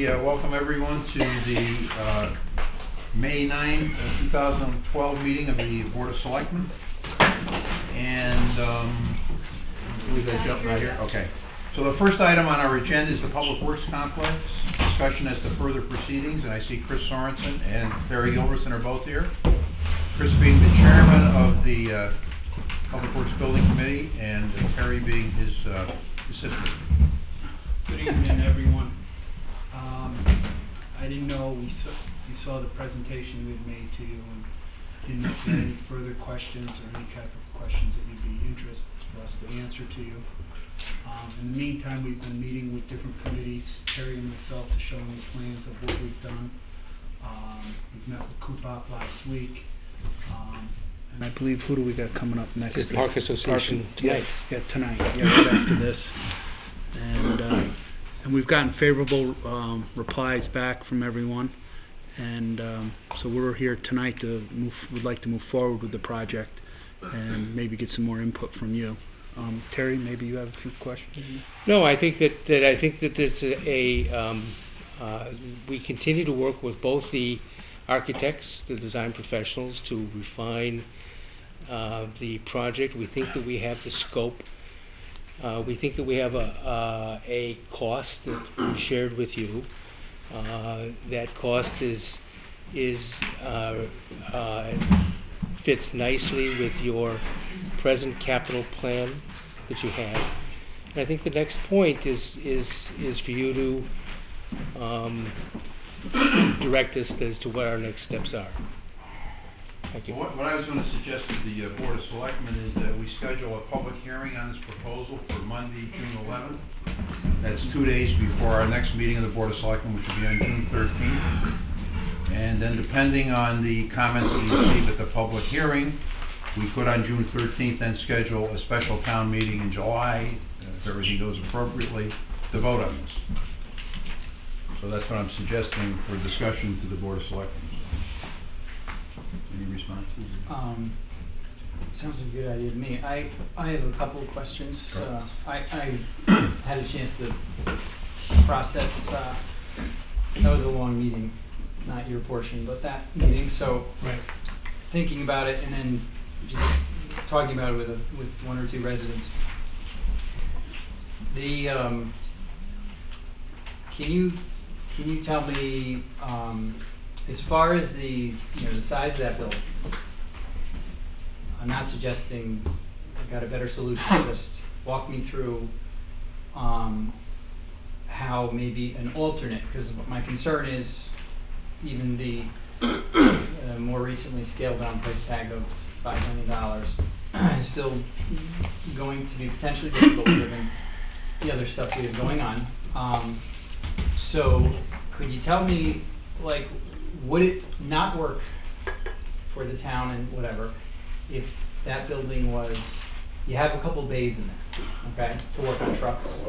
me welcome everyone to the May 9, 2012 meeting of the Board of Selectmen. And was that jumping out here? Okay. So the first item on our agenda is the Public Works Complex, discussion as to further proceedings, and I see Chris Sorensen and Terry Gilbertson are both here. Chris being the chairman of the Public Works Building Committee, and Terry being his assistant. Good evening, everyone. I didn't know you saw the presentation we had made to you, and didn't know if you had any further questions or any type of questions that you'd be interested for us to answer to you. In the meantime, we've been meeting with different committees, Terry and myself, to show them the plans of what we've done. We've met with Coopop last week. And I believe, who do we got coming up next week? Park Association tonight. Yeah, tonight. Yeah, right after this. And we've gotten favorable replies back from everyone. And so we're here tonight to would like to move forward with the project and maybe get some more input from you. Terry, maybe you have a few questions? No, I think that it's we continue to work with both the architects, the design professionals, to refine the project. We think that we have the scope. We think that we have a cost that we shared with you. That cost fits nicely with your present capital plan that you have. And I think the next point is for you to direct us as to what our next steps are. Thank you. Well, what I was going to suggest to the Board of Selectmen is that we schedule a public hearing on this proposal for Monday, June 11th. That's 2 days before our next meeting of the Board of Selectmen, which will be on June 13th. And then depending on the comments that we receive at the public hearing, we could on June 13th then schedule a special town meeting in July, if everything goes appropriately, to vote on this. So that's what I'm suggesting for discussion to the Board of Selectmen. Any responses? Sounds like a good idea to me. I have a couple of questions. Sure. I had a chance to process. That was a long meeting, not your portion, but that meeting. So, Right. Thinking about it and then just talking about it with one or two residents. The can you tell me as far as the size of that building? I'm not suggesting I've got a better solution. Just walk me through how maybe an alternate, because my concern is even the more recently scaled down price tag of $5 million is still going to be potentially difficult given the other stuff we have going on. So could you tell me, like, would it not work for the town and whatever if that building was, you have a couple bays in there, okay, to work on trucks?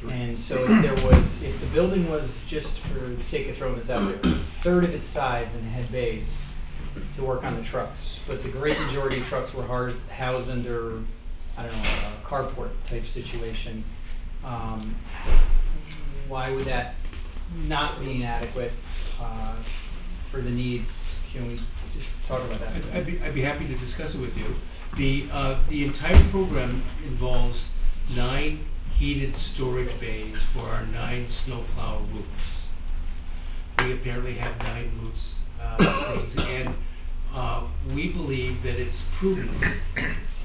And so if the building was, just for the sake of throwing this out there, a third of its size and had bays to work on the trucks, but the great majority of trucks were housed under, I don't know, a carport type situation, why would that not be inadequate for the needs? Can we just talk about that? I'd be happy to discuss it with you. The entire program involves 9 heated storage bays for our 9 snowplow routes. We apparently have 9 routes, and we believe that it's prudent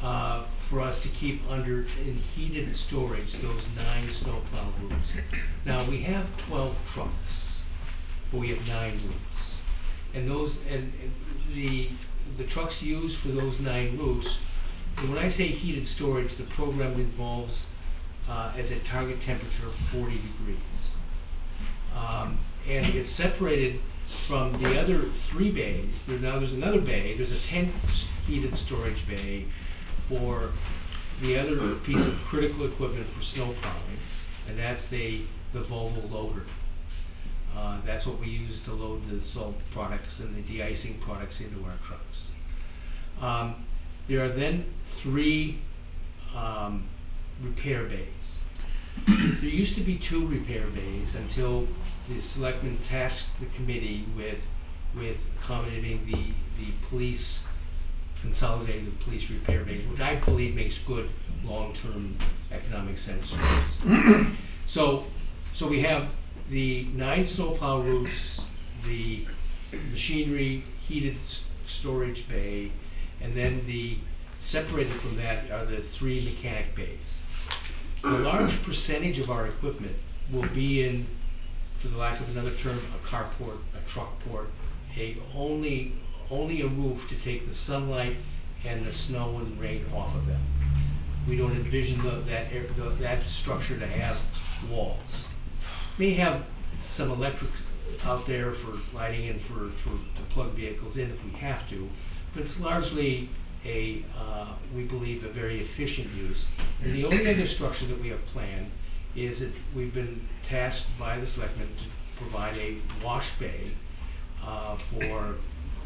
for us to keep in heated storage those 9 snowplow routes. Now we have 12 trucks, but we have 9 routes, and the trucks used for those 9 routes. And when I say heated storage, the program involves as a target temperature of 40 degrees, and it's separated from the other 3 bays. Now there's another bay. There's a 10th heated storage bay for the other piece of critical equipment for snow plowing, and that's the Volvo loader. That's what we use to load the salt products and the de-icing products into our trucks. There are then 3 repair bays. There used to be 2 repair bays until the selectmen tasked the committee with accommodating the police, consolidating the police repair bays, which I believe makes good long-term economic sense for us. So we have the 9 snowplow routes, the machinery heated storage bay, and then separated from that are the 3 mechanic bays. A large percentage of our equipment will be in, for the lack of another term, a carport, a truck port, only a roof to take the sunlight and the snow and rain off of them. We don't envision that structure to have walls. May have some electrics out there for lighting and to plug vehicles in if we have to, but it's largely we believe, a very efficient use. And the only other structure that we have planned is that we've been tasked by the selectmen to provide a wash bay for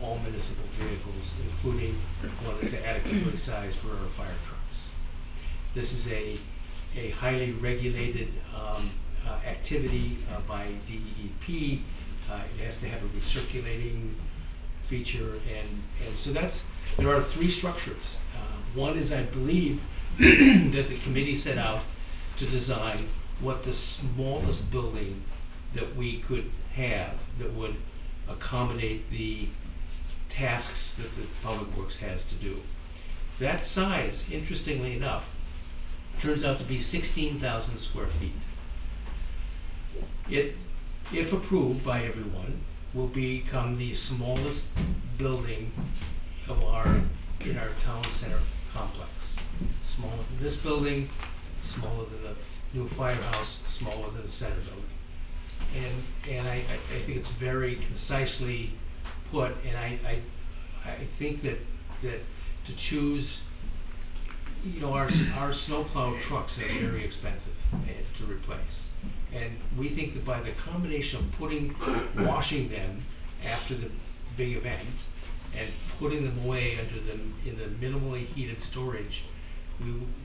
all municipal vehicles, including one that's adequately sized for our fire trucks. This is a highly regulated activity by DEP. It has to have a recirculating feature, and so there are 3 structures. One is, I believe, that the committee set out to design what the smallest building that we could have that would accommodate the tasks that the Public Works has to do. That size, interestingly enough, turns out to be 16,000 square feet. It, if approved by everyone, will become the smallest building in our town center complex. Smaller than this building, smaller than the new firehouse, smaller than the center building. And I think it's very concisely put, and I think that to choose, our snowplow trucks are very expensive to replace. And we think that by the combination of washing them after the big event and putting them away in the minimally heated storage,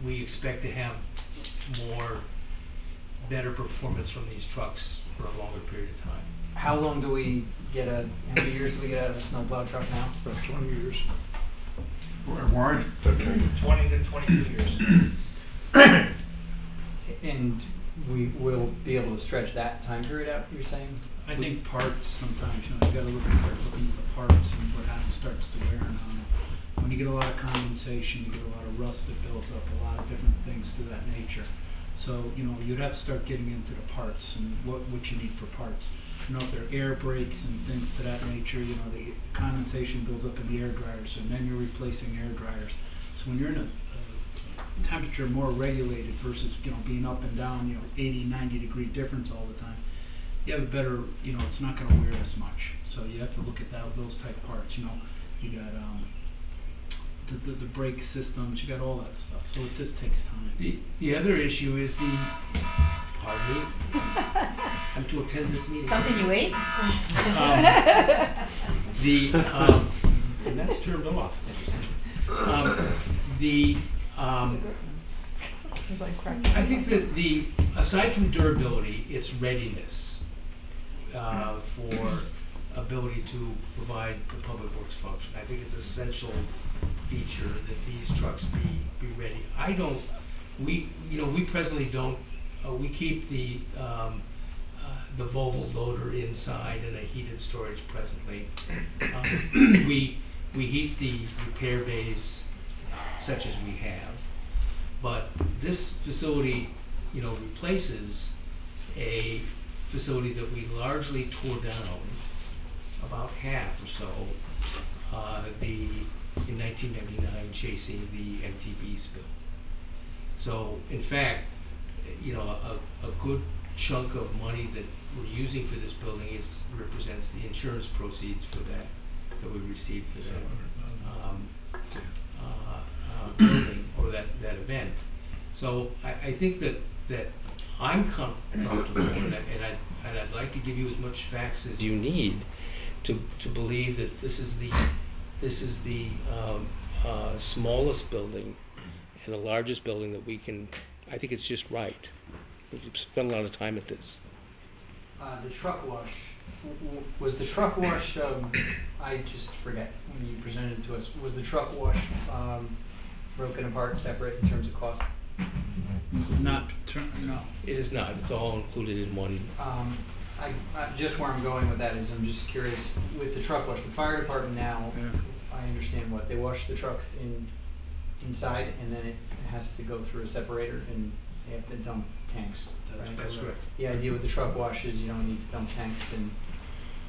we expect to have better performance from these trucks for a longer period of time. How long do we how many years do we get out of a snowplow truck now? About 20 years. Warren? 20 to 22 years. And we will be able to stretch that time period out, you're saying? I think parts sometimes, you gotta start looking at the parts and what happens starts to wear on it. When you get a lot of condensation, you get a lot of rust that builds up, a lot of different things to that nature. So, you'd have to start getting into the parts and what you need for parts. If there are air brakes and things to that nature, the condensation builds up in the air dryers, and then you're replacing air dryers. So when you're in a temperature more regulated versus, being up and down, 80, 90 degree difference all the time, you have a better, it's not going to wear as much. So you have to look at those type parts. You got the brake systems, you got all that stuff. So it just takes time. The other issue is pardon me, I'm to attend this meeting. Something you ate? And that's turned off. I think that aside from durability, it's readiness for ability to provide the public works function. I think it's an essential feature that these trucks be ready. We presently don't. We keep the Volvo loader inside in a heated storage presently. We heat the repair bays such as we have, but this facility, replaces a facility that we largely tore down, about half or so, in 1999, chasing the MTB spill. So, in fact, a good chunk of money that we're using for this building represents the insurance proceeds for that we received for that building or that event. So I think that I'm comfortable and I'd like to give you as much facts as you need to believe that this is the smallest building and the largest building that we can. I think it's just right. We've spent a lot of time at this. The truck wash, was the truck wash, I just forget when you presented it to us, was the truck wash broken apart, separate in terms of cost? No. It is not, it's all included in one. Just where I'm going with that is I'm just curious, with the truck wash, the fire department now, Yeah. I understand what, they wash the trucks inside and then it has to go through a separator and they have to dump tanks, right? That's correct. The idea with the truck wash is you don't need to dump tanks and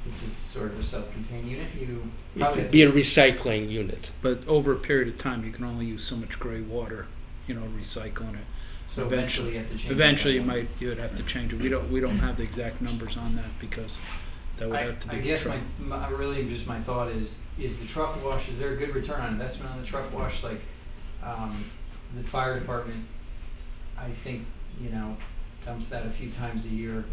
it's a sort of a self-contained unit, you It's probably a, have be to, a recycling unit. But over a period of time, you can only use so much gray water, recycling it. so eventually you have to change. Eventually, that. you would have to change it. We don't have the exact numbers on that because that would have to be. I guess my really just my thought is the truck wash, is there a good return on investment on the truck wash? Like, the fire department, I think, dumps that a few times a year.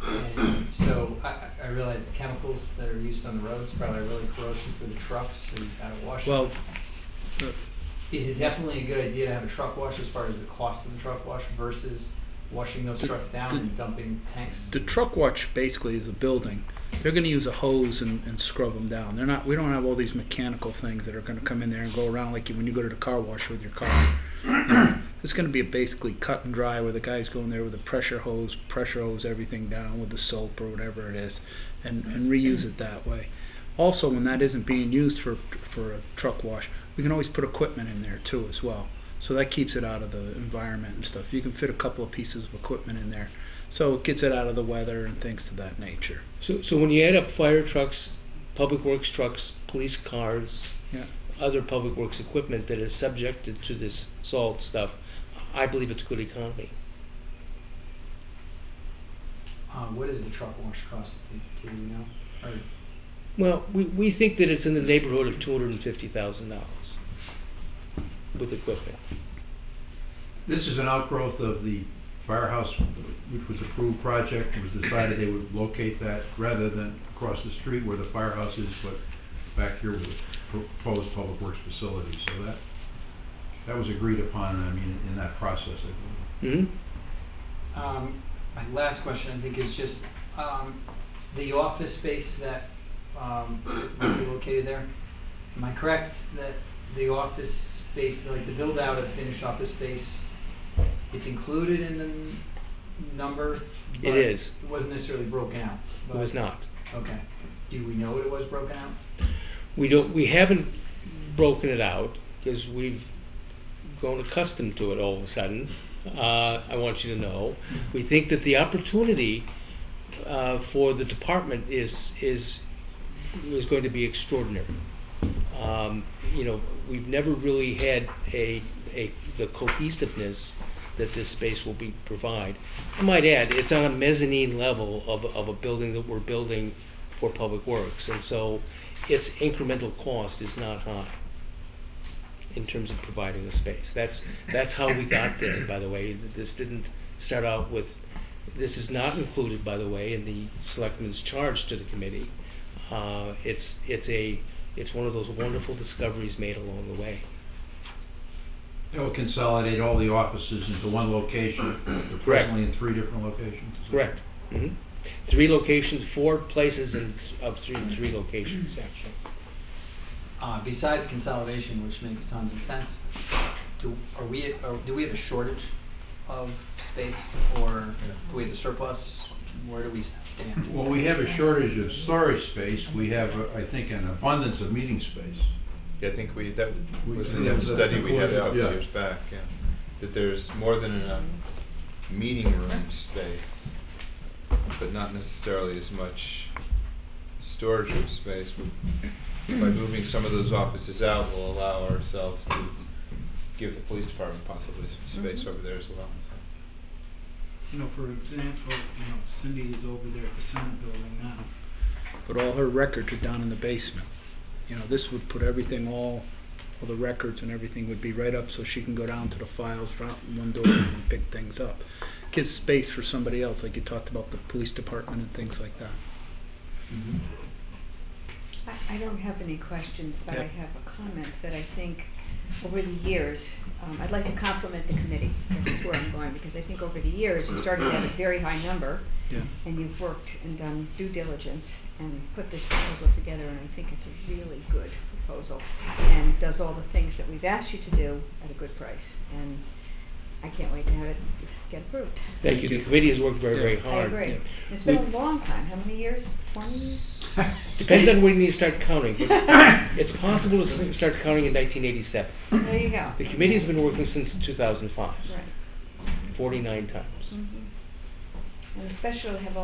And so I realize the chemicals that are used on the roads probably are really corrosive for the trucks, so you've got to wash them. Well, Is it definitely a good idea to have a truck wash as far as the cost of the truck wash versus washing those trucks down and dumping tanks? the truck wash basically is a building. They're going to use a hose and scrub them down. They're not. We don't have all these mechanical things that are going to come in there and go around like when you go to the car wash with your car. It's going to be basically cut and dry where the guy's going there with a pressure hose everything down with the soap or whatever it is, and reuse it that way. Also, when that isn't being used for a truck wash, we can always put equipment in there too as well. So that keeps it out of the environment and stuff. You can fit a couple of pieces of equipment in there. So it gets it out of the weather and things of that nature. So when you add up fire trucks, public works trucks, police cars, Yeah. other public works equipment that is subjected to this salt stuff, I believe it's good economy. What does the truck wash cost? Do you know? Or Well, we think that it's in the neighborhood of $250,000 with equipment. This is an outgrowth of the firehouse, which was approved project. It was decided they would locate that rather than across the street where the firehouse is, but back here was proposed public works facility. So that was agreed upon, in that process, I believe. Mm-hmm. My last question, I think, is just the office space that might be located there. Am I correct that the office space, like the build out of the finished office space, it's included in the number? It but is. It wasn't necessarily broken out. It was not. Okay. Do we know it was broken out? We haven't broken it out because we've grown accustomed to it all of a sudden. I want you to know. We think that the opportunity for the department is going to be extraordinary. We've never really had the cohesiveness that this space will provide. I might add, it's on a mezzanine level of a building that we're building for public works, and so its incremental cost is not high in terms of providing the space. That's how we got there, by the way. This didn't start out with, this is not included, by the way, in the selectmen's charge to the committee. It's one of those wonderful discoveries made along the way. It will consolidate all the offices into one location. They're presently in 3 different locations. Correct. Mm-hmm. 3 locations, 4 places of three locations, actually. Besides consolidation, which makes tons of sense, do we have a shortage of space, or do we have a surplus? Where do we stand? Well, we have a shortage of storage space. We have, I think, an abundance of meeting space. Yeah, I think that was in that's that study we had a couple yeah. years back, yeah. That there's more than enough meeting room space, but not necessarily as much storage room space. By moving some of those offices out, we'll allow ourselves to give the police department possibly some space over there as well. So. For example, Cindy is over there at the Senate building now, but all her records are down in the basement. This would put everything, all the records and everything would be right up, so she can go down to the files, right in one door, and pick things up. Gives space for somebody else, like you talked about the police department and things like that. Mm-hmm. I don't have any questions, but I Yep. have a comment that I think over the years, I'd like to compliment the committee. This is where I'm going, because I think over the years, you started at a very high number, Yeah. and you've worked and done due diligence and put this proposal together, and I think it's a really good proposal, and does all the things that we've asked you to do at a good price, and I can't wait to have it get approved. Thank you. The committee has worked very, very I hard. agree. Yeah. It's been We- a long time. How many years? 20? Depends on when you start counting, but it's possible to start counting in 1987. There you go. The committee has been working since 2005, Right. 49 times. And especially to have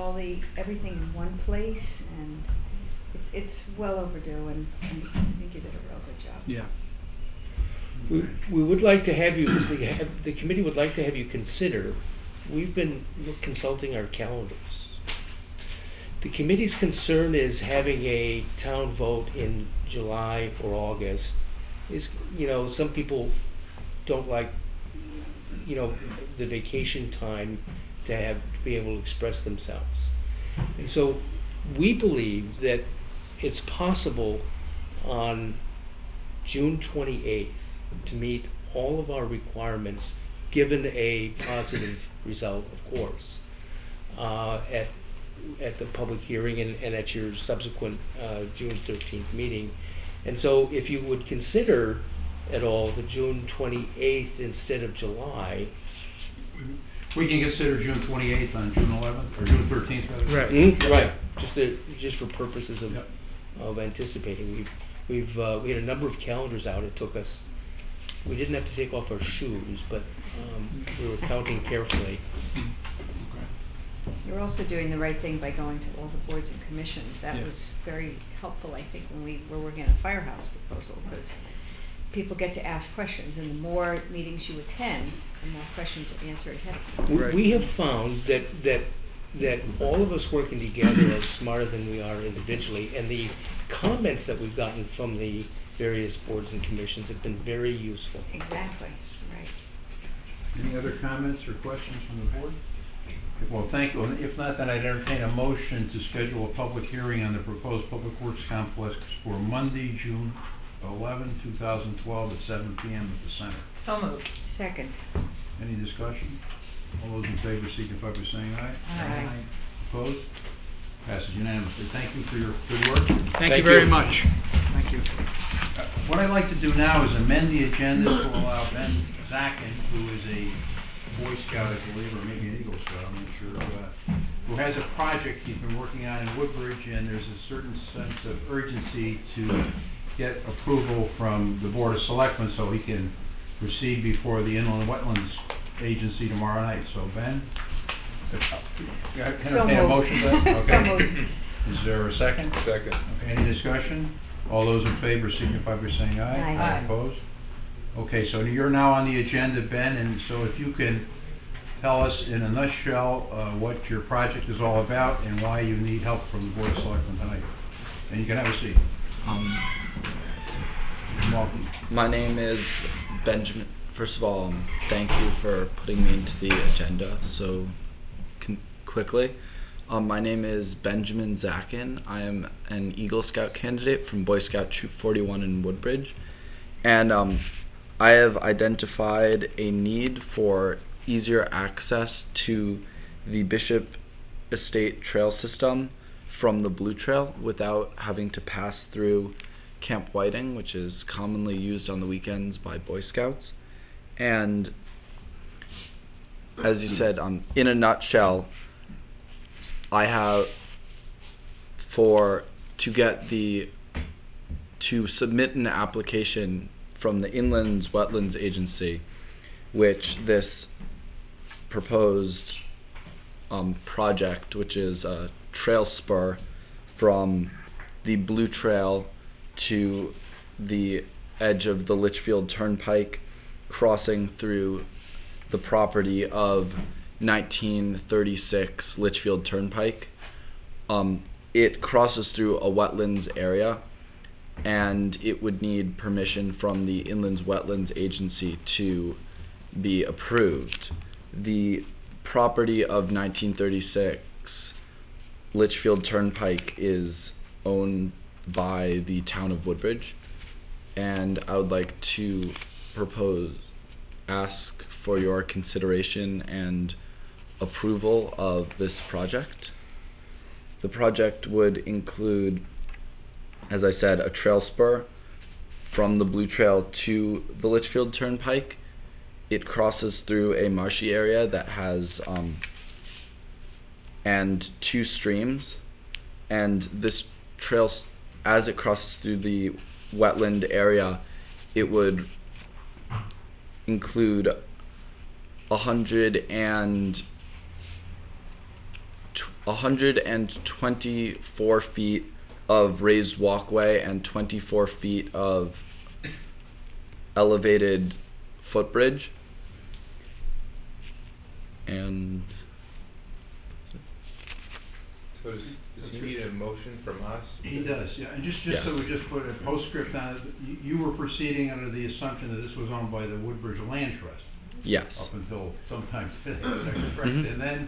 everything in one place, and it's well overdue, and I think you did a real good job. Yeah. We would like to have you, the committee would like to have you consider, we've been consulting our calendars. The committee's concern is having a town vote in July or August. Some people don't like, the vacation time to be able to express themselves. And so we believe that it's possible on June 28th to meet all of our requirements, given a positive result, of course, at the public hearing and at your subsequent June 13th meeting. And so if you would consider at all the June 28th instead of July. We can consider June 28th on June 11th, or June 13th, rather. Right. Just for purposes of Yep. of anticipating. We had a number of calendars out. It took us. We didn't have to take off our shoes, but we were counting carefully. You're also doing the right thing by going to all the boards and commissions. That Yeah. was very helpful, I think, when we were working on the firehouse proposal, because people get to ask questions, and the more meetings you attend, the more questions are answered ahead of time. Right. We have found that all of us working together are smarter than we are individually, and the comments that we've gotten from the various boards and commissions have been very useful. Exactly, right. Any other comments or questions from the board? Well, thank you. If not, then I'd entertain a motion to schedule a public hearing on the proposed Public Works Complex for Monday, June 11, 2012 at 7 p.m. at the center. So moved. Second. Any discussion? All those in favor signify by saying aye. Aye. Opposed? Passes unanimously. Thank you for your good work. Thank you very much. Thank you. What I'd like to do now is amend the agenda to allow Ben Zachin, who is a Boy Scout, I believe, or maybe an Eagle Scout, I'm not sure, who has a project he's been working on in Woodbridge, and there's a certain sense of urgency to get approval from the Board of Selectmen so he can proceed before the Inland Wetlands Agency tomorrow night. So Ben, can I So entertain a moved. motion to that? So Okay. moved. Is there a second? Second. Okay, any discussion? All those in favor signify by saying aye. Aye. Opposed? Okay, so you're now on the agenda, Ben, and so if you can tell us in a nutshell what your project is all about and why you need help from the Board of Selectmen tonight. And you can have a seat. You're welcome. My name is Benjamin. First of all, thank you for putting me into the agenda so quickly. My name is Benjamin Zachin. I am an Eagle Scout candidate from Boy Scout Troop 41 in Woodbridge. And I have identified a need for easier access to the Bishop Estate Trail system from the Blue Trail without having to pass through Camp Whiting, which is commonly used on the weekends by Boy Scouts. And as you said, in a nutshell, I have to submit an application from the Inland Wetlands Agency, which this proposed project, which is a trail spur from the Blue Trail to the edge of the Litchfield Turnpike, crossing through the property of 1936 Litchfield Turnpike. It crosses through a wetlands area, and it would need permission from the Inland Wetlands Agency to be approved. The property of 1936 Litchfield Turnpike is owned by the town of Woodbridge, and I would like to ask for your consideration and approval of this project. The project would include, as I said, a trail spur from the Blue Trail to the Litchfield Turnpike. It crosses through a marshy area that has and 2 streams, and this trail, as it crosses through the wetland area, it would include 124 feet of raised walkway and 24 feet of elevated footbridge. And So does he need a motion from us? He does, yeah, and just so Yes. we just put a postscript on it, you were proceeding under the assumption that this was owned by the Woodbridge Land Trust yes, up until sometime today, is that correct? Mhm. And then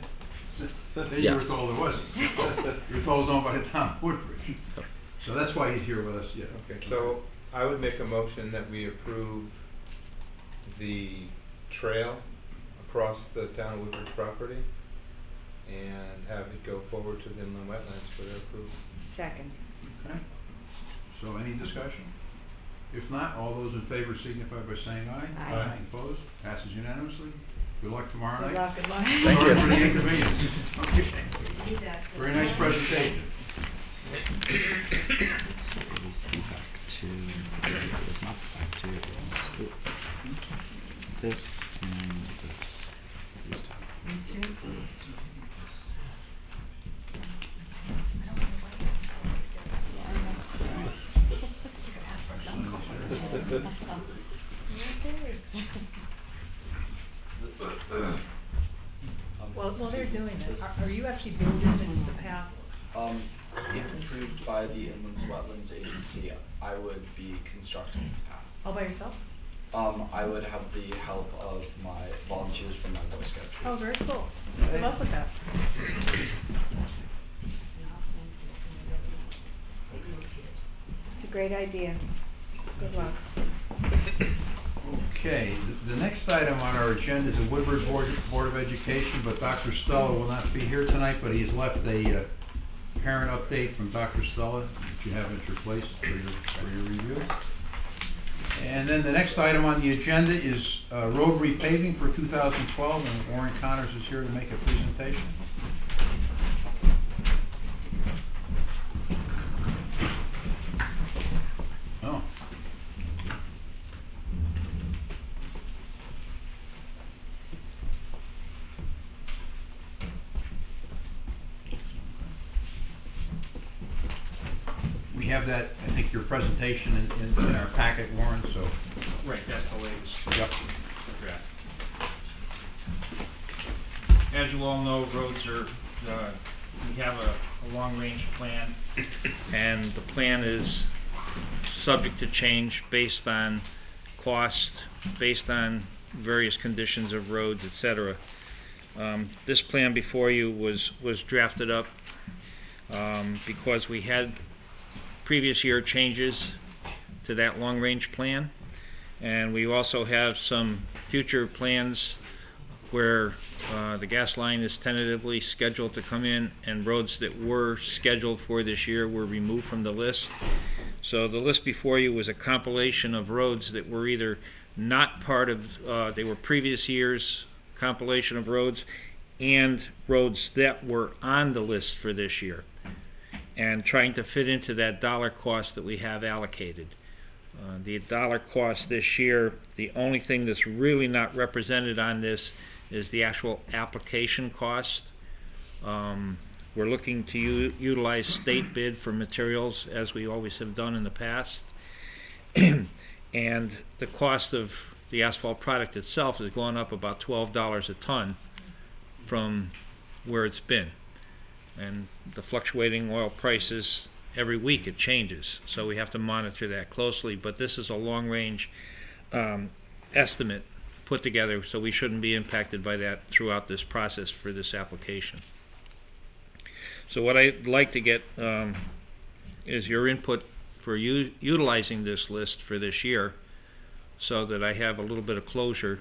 you were Yes. told it wasn't. You were told it was owned by the town of Woodbridge. So that's why he's here with us, yeah. Okay, so I would make a motion that we approve the trail across the town of Woodbridge property and have it go forward to the inland wetlands for their approval. Second. Okay, so any discussion? If not, all those in favor signify by saying aye. Aye. Opposed? Passes unanimously. Good luck tomorrow Good night. luck, good luck. Thank Sorry you. for the inconvenience. Okay. Need that for Very the nice sign. presentation. it's the back to, it's not the back to, it's this and this. These two. These two? While they're doing this, are you actually building the path? If approved by the Inland Wetlands Agency, I would be constructing this path. All by yourself? I would have the help of my volunteers from my Boy Scout troop. Oh, very cool. Good luck with that. It's a great idea. Good luck. Okay, the next item on our agenda is the Woodbridge Board of Education, but Dr. Stella will not be here tonight, but he's left a parent update from Dr. Stella, which you have at your place for your review. And then the next item on the agenda is road repaving for 2012, and Warren Connors is here to make a presentation. Oh. We have that, I think, your presentation in our packet, Warren, so, Right, that's the latest yep. draft. As you all know, roads are, we have a long-range plan, and the plan is subject to change based on cost, based on various conditions of roads, etc. This plan before you was drafted up because we had previous year changes to that long-range plan, and we also have some future plans where the gas line is tentatively scheduled to come in, and roads that were scheduled for this year were removed from the list. So the list before you was a compilation of roads that were either not part of, they were previous year's compilation of roads, and roads that were on the list for this year, and trying to fit into that dollar cost that we have allocated. The dollar cost this year, the only thing that's really not represented on this is the actual application cost. We're looking to utilize state bid for materials, as we always have done in the past. And the cost of the asphalt product itself has gone up about $12 a ton from where it's been. And the fluctuating oil prices, every week it changes, so we have to monitor that closely. But this is a long-range estimate put together, so we shouldn't be impacted by that throughout this process for this application. So what I'd like to get is your input for utilizing this list for this year, so that I have a little bit of closure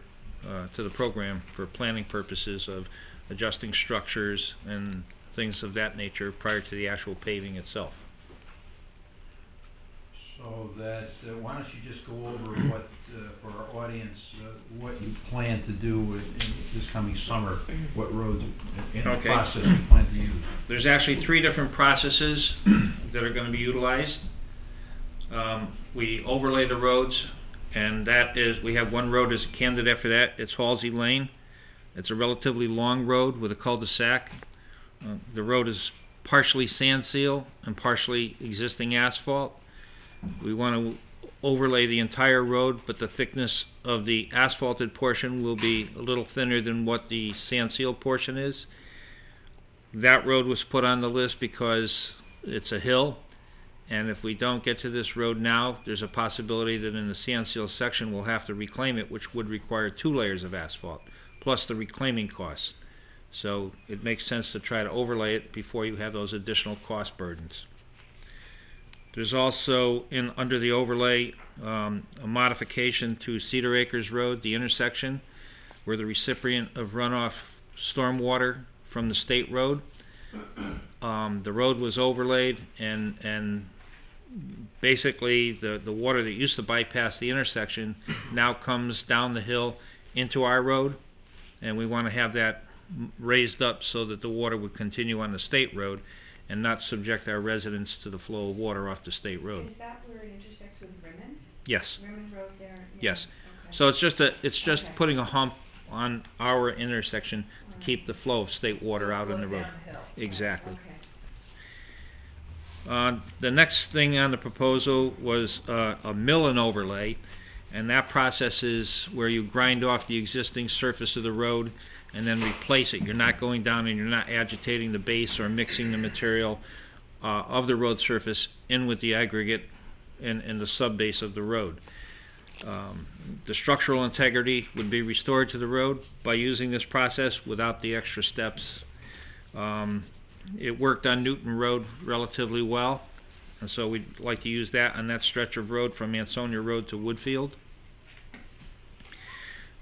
to the program for planning purposes of adjusting structures and things of that nature prior to the actual paving itself. So that, why don't you just go over what, for our audience, what you plan to do in this coming summer, what roads in the Okay. process you plan to use? There's actually 3 different processes that are going to be utilized. We overlay the roads, and that is, we have one road as a candidate for that. It's Halsey Lane. It's a relatively long road with a cul-de-sac. The road is partially sand seal and partially existing asphalt. We want to overlay the entire road, but the thickness of the asphalted portion will be a little thinner than what the sand seal portion is. That road was put on the list because it's a hill, and if we don't get to this road now, there's a possibility that in the sand seal section we'll have to reclaim it, which would require 2 layers of asphalt, plus the reclaiming costs. So it makes sense to try to overlay it before you have those additional cost burdens. There's also, under the overlay, a modification to Cedar Acres Road, the intersection, where the recipient of runoff stormwater from the state road. The road was overlaid, and basically the water that used to bypass the intersection now comes down the hill into our road, and we want to have that raised up so that the water would continue on the state road and not subject our residents to the flow of water off the state road. Is that where it intersects with Rimmon? Yes. Rimmon Road there? Yeah. Yes. Okay. So it's just Okay. putting a hump on our intersection to keep the flow of state water out in the road. Exactly. Okay. The next thing on the proposal was a mill and overlay, and that process is where you grind off the existing surface of the road and then replace it. You're not going down and you're not agitating the base or mixing the material of the road surface in with the aggregate in the sub-base of the road. The structural integrity would be restored to the road by using this process without the extra steps. It worked on Newton Road relatively well, and so we'd like to use that on that stretch of road from Ansonia Road to Woodfield.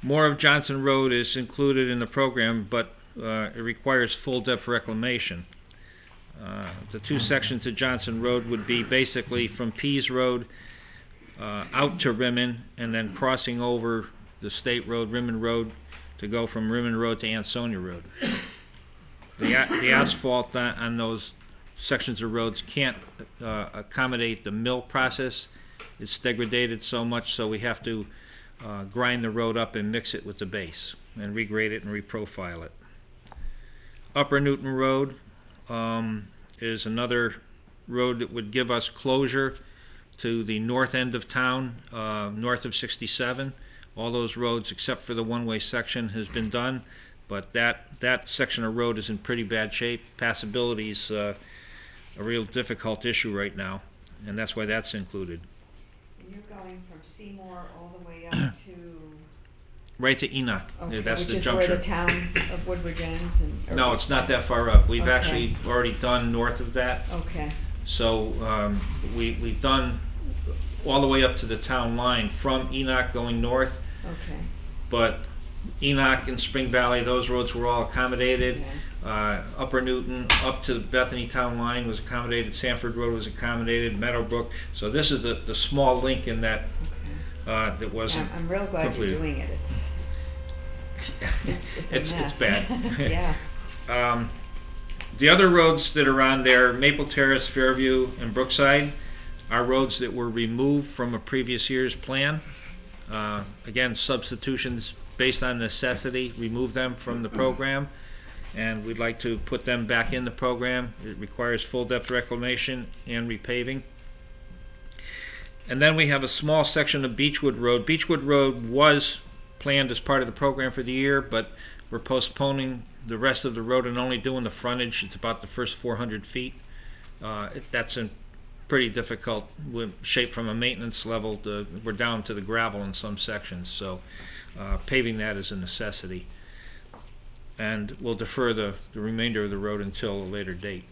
More of Johnson Road is included in the program, but it requires full depth reclamation. The 2 sections of Johnson Road would be basically from Pease Road out to Rimmon, and then crossing over the state road, Rimmon Road, to go from Rimmon Road to Ansonia Road. The asphalt on those sections of roads can't accommodate the mill process. It's degraded so much, so we have to grind the road up and mix it with the base and regrade it and reprofile it. Upper Newton Road is another road that would give us closure to the north end of town, north of 67. All those roads except for the one-way section has been done, but that section of road is in pretty bad shape. Passability is a real difficult issue right now, and that's why that's included. And you're going from Seymour all the way up to... Right to Enoch. Okay, That's which the is juncture. where the town of Woodbridge ends and... or- No, it's not that far up. We've Okay. actually already done north of that. Okay, So we've done all the way up to the town line from Enoch going north, okay. but Enoch and Spring Valley, those roads were all accommodated. Okay. Upper Newton up to the Bethany town line was accommodated. Sanford Road was accommodated. Meadowbrook. So this is the small link in that Okay. that wasn't I'm real glad completed. you're doing it. It's a It's mess. bad. Yeah. The other roads that are on there, Maple Terrace, Fairview, and Brookside, are roads that were removed from a previous year's plan. Again, substitutions based on necessity, remove them from the program, and we'd like to put them back in the program. It requires full depth reclamation and repaving. And then we have a small section of Beechwood Road. Beechwood Road was planned as part of the program for the year, but we're postponing the rest of the road and only doing the frontage. It's about the first 400 feet. That's in pretty difficult shape from a maintenance level. We're down to the gravel in some sections, so paving that is a necessity. And we'll defer the remainder of the road until a later date.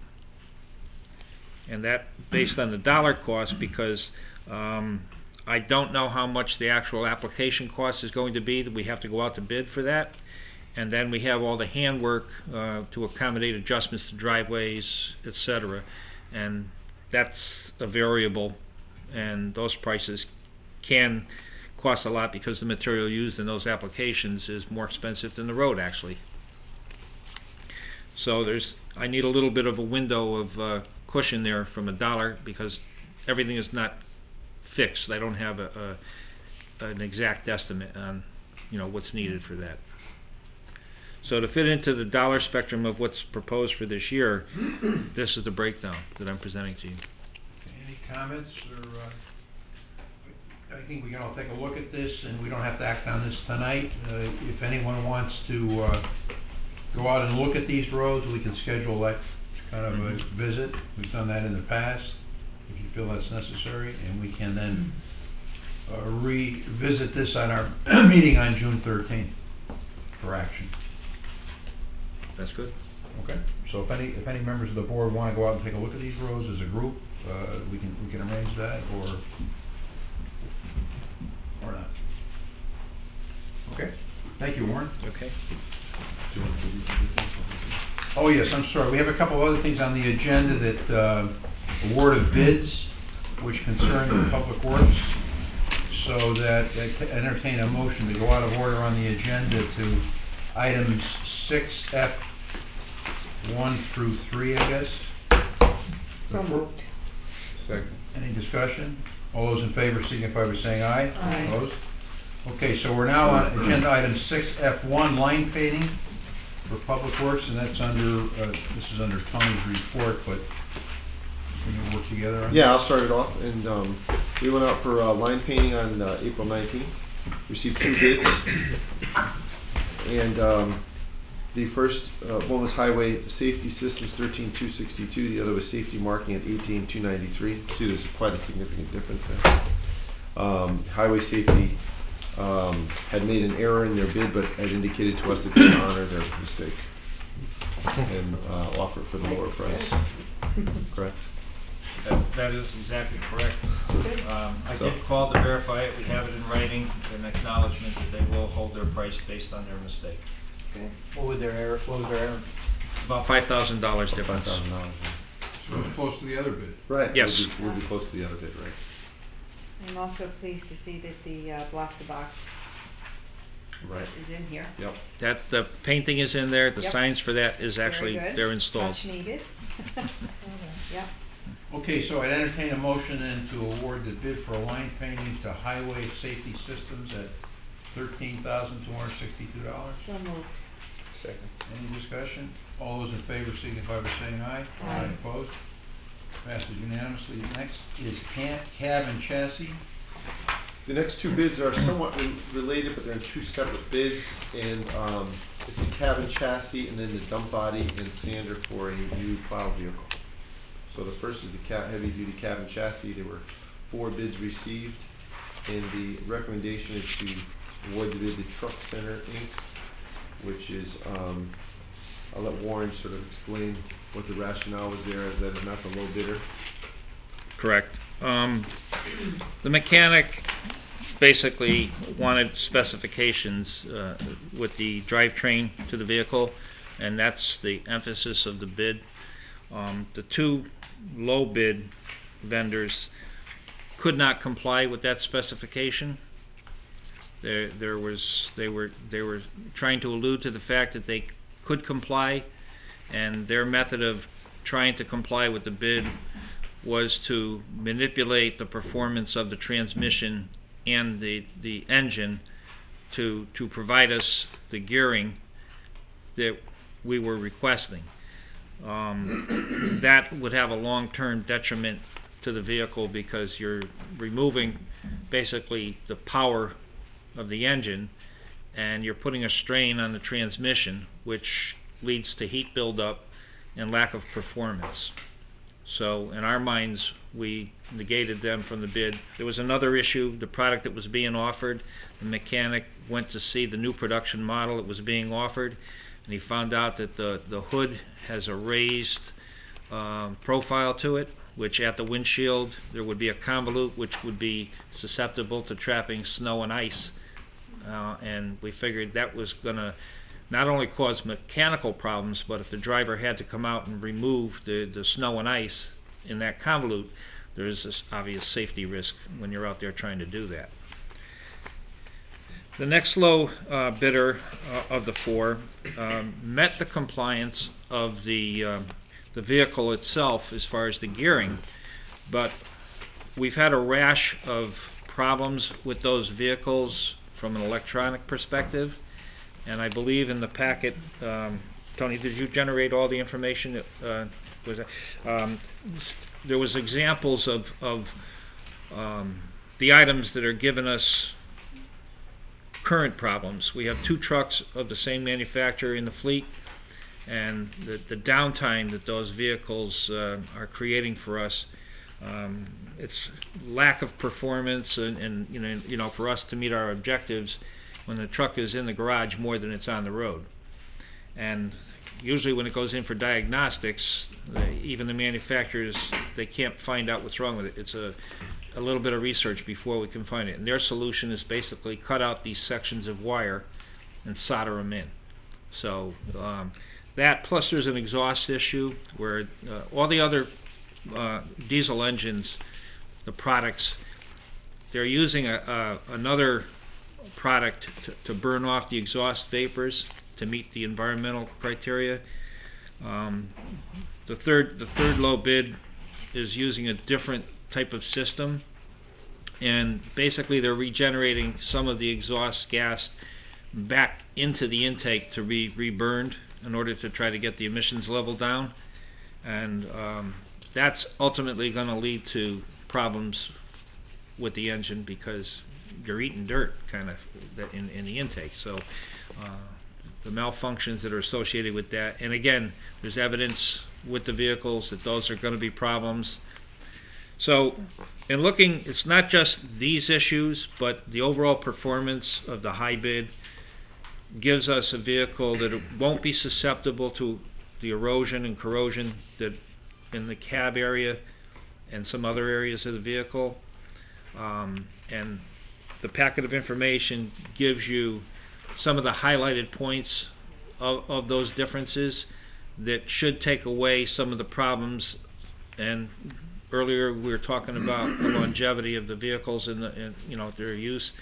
And that based on the dollar cost, because I don't know how much the actual application cost is going to be, that we have to go out to bid for that. And then we have all the handwork to accommodate adjustments to driveways, etc. And that's a variable, and those prices can cost a lot because the material used in those applications is more expensive than the road actually. So I need a little bit of a window of cushion there from $1 because everything is not fixed. I don't have an exact estimate on what's needed for that. So to fit into the dollar spectrum of what's proposed for this year, this is the breakdown that I'm presenting to you. Any comments, or I think we can all take a look at this, and we don't have to act on this tonight. If anyone wants to go out and look at these roads, we can schedule that kind of a visit. We've done that in the past, if you feel that's necessary, and we can then revisit this on our meeting on June 13th for action. That's good. Okay, so if any members of the board want to go out and take a look at these roads as a group, we can arrange that, or not. Okay, thank you, Warren. Okay. Oh yes, I'm sorry, we have a couple of other things on the agenda that award of bids, which concern the public works, so that entertain a motion to go out of order on the agenda to items 6F 1 through 3, I guess. So moved. Second. Any discussion? All those in favor signify by saying aye. Aye. Opposed? Okay, so we're now on agenda item 6F1, line painting for public works, and that's under, this is under Tony's report, but can you work together on Yeah, that? I'll start it off. And we went out for line painting on April 19th. Received 2 bids. And the first one was Highway Safety Systems 13,262. The other was Safety Marking at 18,293. See, there's quite a significant difference there. Highway Safety had made an error in their bid, but had indicated to us that they would honor their mistake and offer it for the lower price. Correct? That is exactly correct. I So- did call to verify it. We have it in writing, an acknowledgement that they will hold their price based on their mistake. Okay. What was their error? About $5,000 difference. $5,000. So it's close to the other bid. Right. Yes. We'll be close to the other bid, right? I'm also pleased to see that the block the box Right. is in here. Yep. That the painting is in there. The Yep. signs for that is Very actually good. they're installed. Much needed. Yep. Okay, so I'd entertain a motion then to award the bid for line painting to Highway Safety Systems at $13,262. So moved. Second. Any discussion? All those in favor signify by saying aye. Aye. Opposed? Passes unanimously. Next is cab and chassis. The next 2 bids are somewhat related, but they're in 2 separate bids. And it's the cabin chassis and then the dump body and sander for a new plow vehicle. So the first is the heavy-duty cabin chassis. There were 4 bids received, and the recommendation is to award the bid to Truck Center Inc., which is, I'll let Warren sort of explain what the rationale was there, as that is not the low bidder. Correct. The mechanic basically wanted specifications with the drivetrain to the vehicle, and that's the emphasis of the bid. The 2 low bid vendors could not comply with that specification. They were trying to allude to the fact that they could comply, and their method of trying to comply with the bid was to manipulate the performance of the transmission and the engine to provide us the gearing that we were requesting. That would have a long-term detriment to the vehicle because you're removing basically the power of the engine and you're putting a strain on the transmission, which leads to heat buildup and lack of performance. So in our minds, we negated them from the bid. There was another issue, the product that was being offered. The mechanic went to see the new production model that was being offered, and he found out that the hood has a raised profile to it, which at the windshield there would be a convolute which would be susceptible to trapping snow and ice. And we figured that was going to not only cause mechanical problems, but if the driver had to come out and remove the snow and ice in that convolute, there is this obvious safety risk when you're out there trying to do that. The next low bidder of the four met the compliance of the vehicle itself as far as the gearing, but we've had a rash of problems with those vehicles from an electronic perspective, and I believe in the packet, Tony, did you generate all the information that there was examples of the items that are giving us current problems. We have 2 trucks of the same manufacturer in the fleet, and the downtime that those vehicles are creating for us, it's lack of performance, and you know, for us to meet our objectives when the truck is in the garage more than it's on the road. And usually when it goes in for diagnostics, even the manufacturers, they can't find out what's wrong with it. It's a little bit of research before we can find it. And their solution is basically cut out these sections of wire and solder them in. So that, plus there's an exhaust issue where all the other diesel engines, the products, they're using another product to burn off the exhaust vapors to meet the environmental criteria. The third low bid is using a different type of system, and basically they're regenerating some of the exhaust gas back into the intake to be reburned in order to try to get the emissions level down, and that's ultimately going to lead to problems with the engine because you're eating dirt kind of in the intake. So the malfunctions that are associated with that, and again, there's evidence with the vehicles that those are going to be problems. So in looking, it's not just these issues, but the overall performance of the high bid gives us a vehicle that won't be susceptible to the erosion and corrosion that in the cab area and some other areas of the vehicle. And the packet of information gives you some of the highlighted points of those differences that should take away some of the problems. And earlier we were talking about the longevity of the vehicles and their use.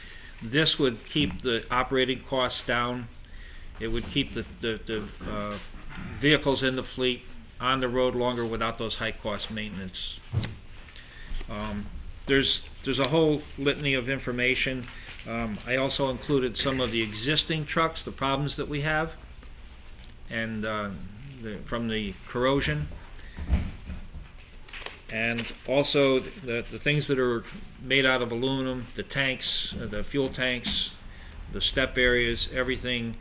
This would keep the operating costs down. It would keep the vehicles in the fleet on the road longer without those high cost maintenance. There's a whole litany of information. I also included some of the existing trucks, the problems that we have, and from the corrosion, and also the things that are made out of aluminum, the tanks, the fuel tanks, the step areas, everything.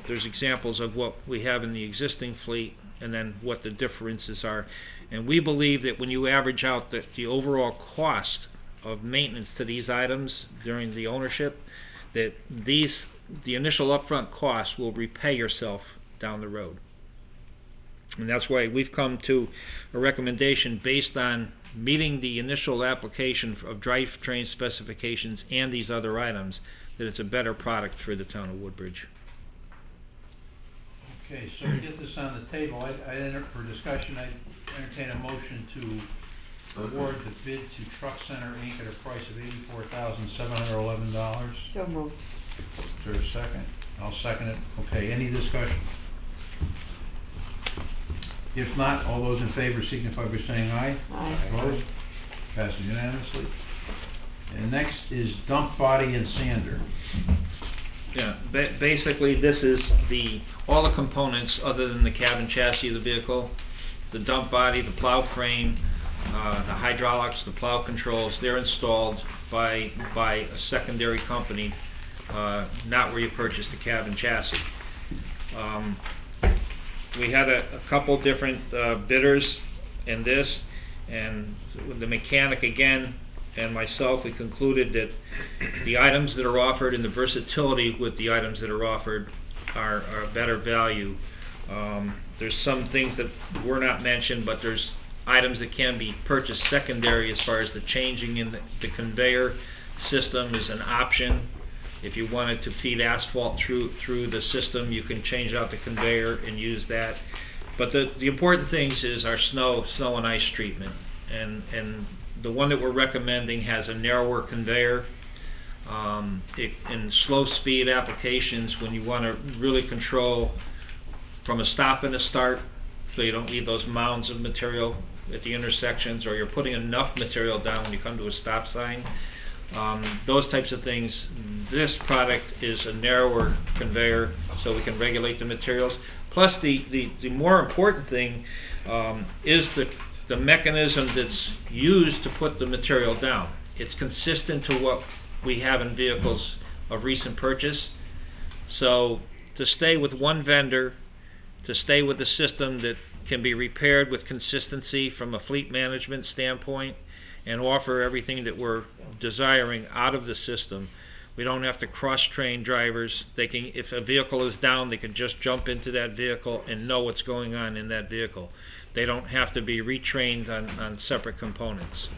There's examples of what we have in the existing fleet and then what the differences are. And we believe that when you average out the overall cost of maintenance to these items during the ownership, that the initial upfront cost will repay yourself down the road. And that's why we've come to a recommendation based on meeting the initial application of drivetrain specifications and these other items, that it's a better product for the town of Woodbridge. Okay, so to get this on the table, for discussion, I entertain a motion to award the bid to Truck Center Inc. at a price of $84,711. So moved. Is there a second? I'll second it. Okay, any discussion? If not, all those in favor signify by saying aye. Aye. Opposed? Passes unanimously. And next is dump body and sander. Yeah, basically this is all the components other than the cab and chassis of the vehicle, the dump body, the plow frame, the hydraulics, the plow controls. They're installed by a secondary company, not where you purchase the cab and chassis. We had a couple different bidders in this, and the mechanic again and myself, we concluded that the items that are offered and the versatility with the items that are offered are better value. There's some things that were not mentioned, but there's items that can be purchased secondary as far as the changing in the conveyor system is an option. If you wanted to feed asphalt through the system, you can change out the conveyor and use that. But the important things is our snow and ice treatment. And the one that we're recommending has a narrower conveyor. In slow speed applications, when you want to really control from a stop and a start, so you don't leave those mounds of material at the intersections, or you're putting enough material down when you come to a stop sign, those types of things. This product is a narrower conveyor, so we can regulate the materials. Plus, the more important thing is the mechanism that's used to put the material down. It's consistent to what we have in vehicles of recent purchase. So to stay with one vendor, to stay with a system that can be repaired with consistency from a fleet management standpoint, and offer everything that we're desiring out of the system. We don't have to cross-train drivers. They can, if a vehicle is down, they can just jump into that vehicle and know what's going on in that vehicle. They don't have to be retrained on separate components.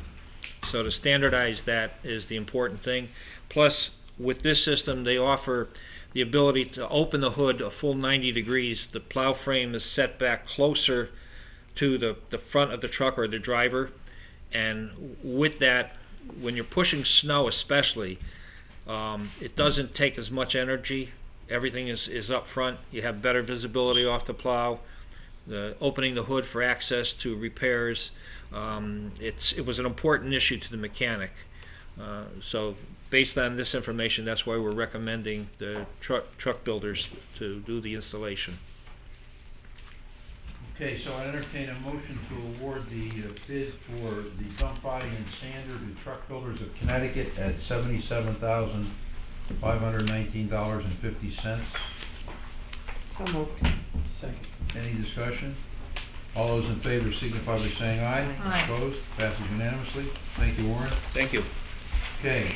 So to standardize that is the important thing. Plus, with this system, they offer the ability to open the hood a full 90 degrees. The plow frame is set back closer to the front of the truck or the driver. And with that, when you're pushing snow especially, it doesn't take as much energy. Everything is up front. You have better visibility off the plow. Opening the hood for access to repairs. It was an important issue to the mechanic. So based on this information, that's why we're recommending the truck builders to do the installation. Okay, so I entertain a motion to award the bid for the dump body and sander to Truck Builders of Connecticut at $77,519.50. So moved. Second. Any discussion? All those in favor signify by saying aye. Aye. Opposed? Passes unanimously. Thank you, Warren. Thank you. Okay,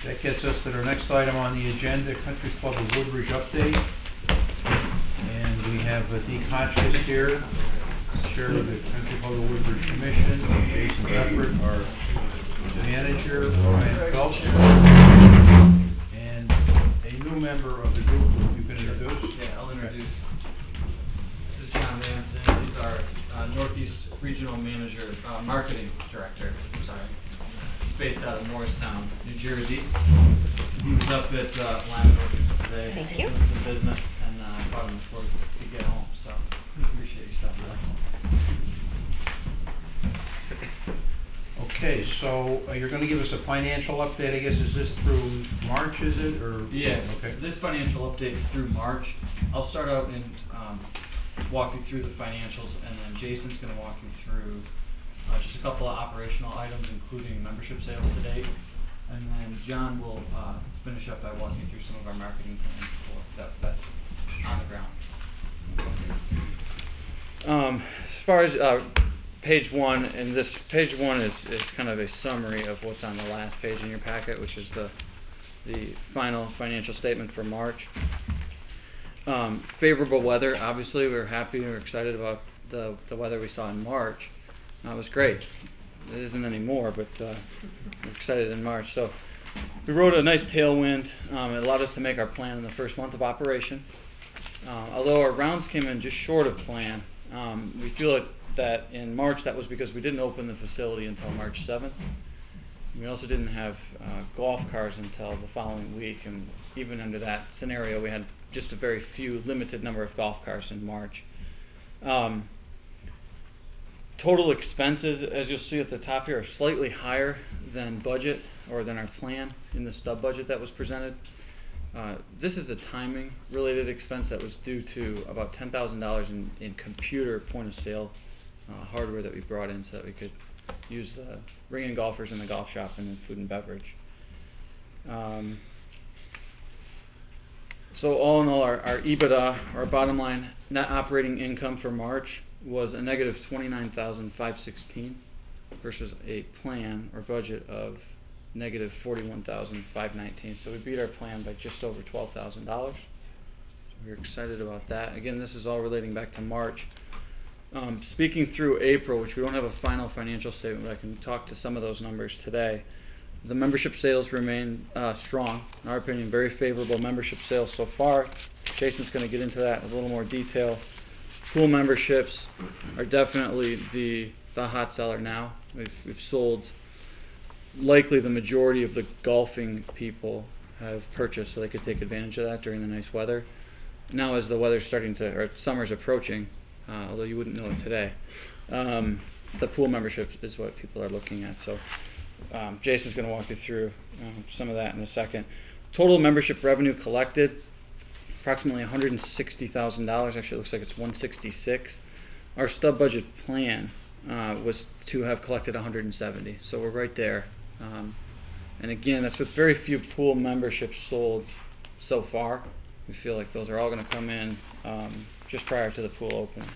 that gets us to our next item on the agenda, Country Club of Woodbridge update. And we have Dee Conchas here, Chair of the Country Club of Woodbridge Commission, Jason Beckford, our manager, Brian Phelps, and a new member of the group you can introduce. Yeah, I'll introduce. This is John Manson. He's our Northeast Regional Manager, Marketing Director. I'm sorry. He's based out of Morristown, New Jersey. He was up at Lyman Orchards today Thank you. doing some business, and I brought him before we get home. So appreciate your stuff. Okay, so you're going to give us a financial update, I guess. Is this through March, is it, or? Yeah. Okay. This financial update is through March. I'll start out and walk you through the financials, and then Jason's going to walk you through just a couple of operational items, including membership sales to date. And then John will finish up by walking you through some of our marketing plans for that's on the ground. As far as page one, and this page one is kind of a summary of what's on the last page in your packet, which is the final financial statement for March. Favorable weather. Obviously, we're happy and we're excited about the weather we saw in March. It was great. It isn't anymore, but we're excited in March. So we rode a nice tailwind. It allowed us to make our plan in the first month of operation. Although our rounds came in just short of plan, we feel that in March that was because we didn't open the facility until March 7th. We also didn't have golf cars until the following week, and even under that scenario, we had just a very few limited number of golf cars in March. Total expenses, as you'll see at the top here, are slightly higher than budget or than our plan in the stub budget that was presented. This is a timing related expense that was due to about $10,000 in computer point of sale hardware that we brought in so that we could use the bring in golfers in the golf shop and then food and beverage. So all in all, our EBITDA, our bottom line net operating income for March was a negative $29,516 versus a plan or budget of negative $41,519. So we beat our plan by just over $12,000. we're excited about that. Again, this is all relating back to March. Speaking through April, which we don't have a final financial statement, but I can talk to some of those numbers today. The membership sales remain strong. In our opinion, very favorable membership sales so far. Jason's going to get into that in a little more detail. Pool memberships are definitely the hot seller now. We've sold, likely the majority of the golfing people have purchased so they could take advantage of that during the nice weather. Now as the weather's starting to, or summer's approaching, although you wouldn't know it today, the pool membership is what people are looking at. So Jason's going to walk you through some of that in a second. Total membership revenue collected, approximately $160,000. Actually, it looks like it's $166,000. Our stub budget plan was to have collected $170,000, so we're right there. And again, that's with very few pool memberships sold so far. We feel like those are all going to come in just prior to the pool opening.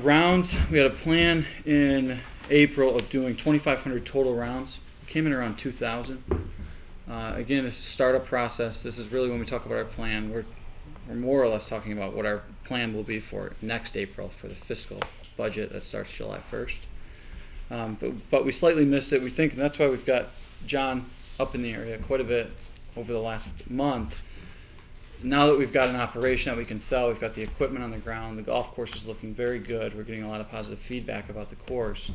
Rounds, we had a plan in April of doing 2,500 total rounds. We came in around 2,000. Again, it's a startup process. This is really when we talk about our plan. We're more or less talking about what our plan will be for next April for the fiscal budget that starts July 1st. But we slightly missed it. We think, and that's why we've got John up in the area quite a bit over the last month. Now that we've got an operation that we can sell, we've got the equipment on the ground, the golf course is looking very good. We're getting a lot of positive feedback about the course.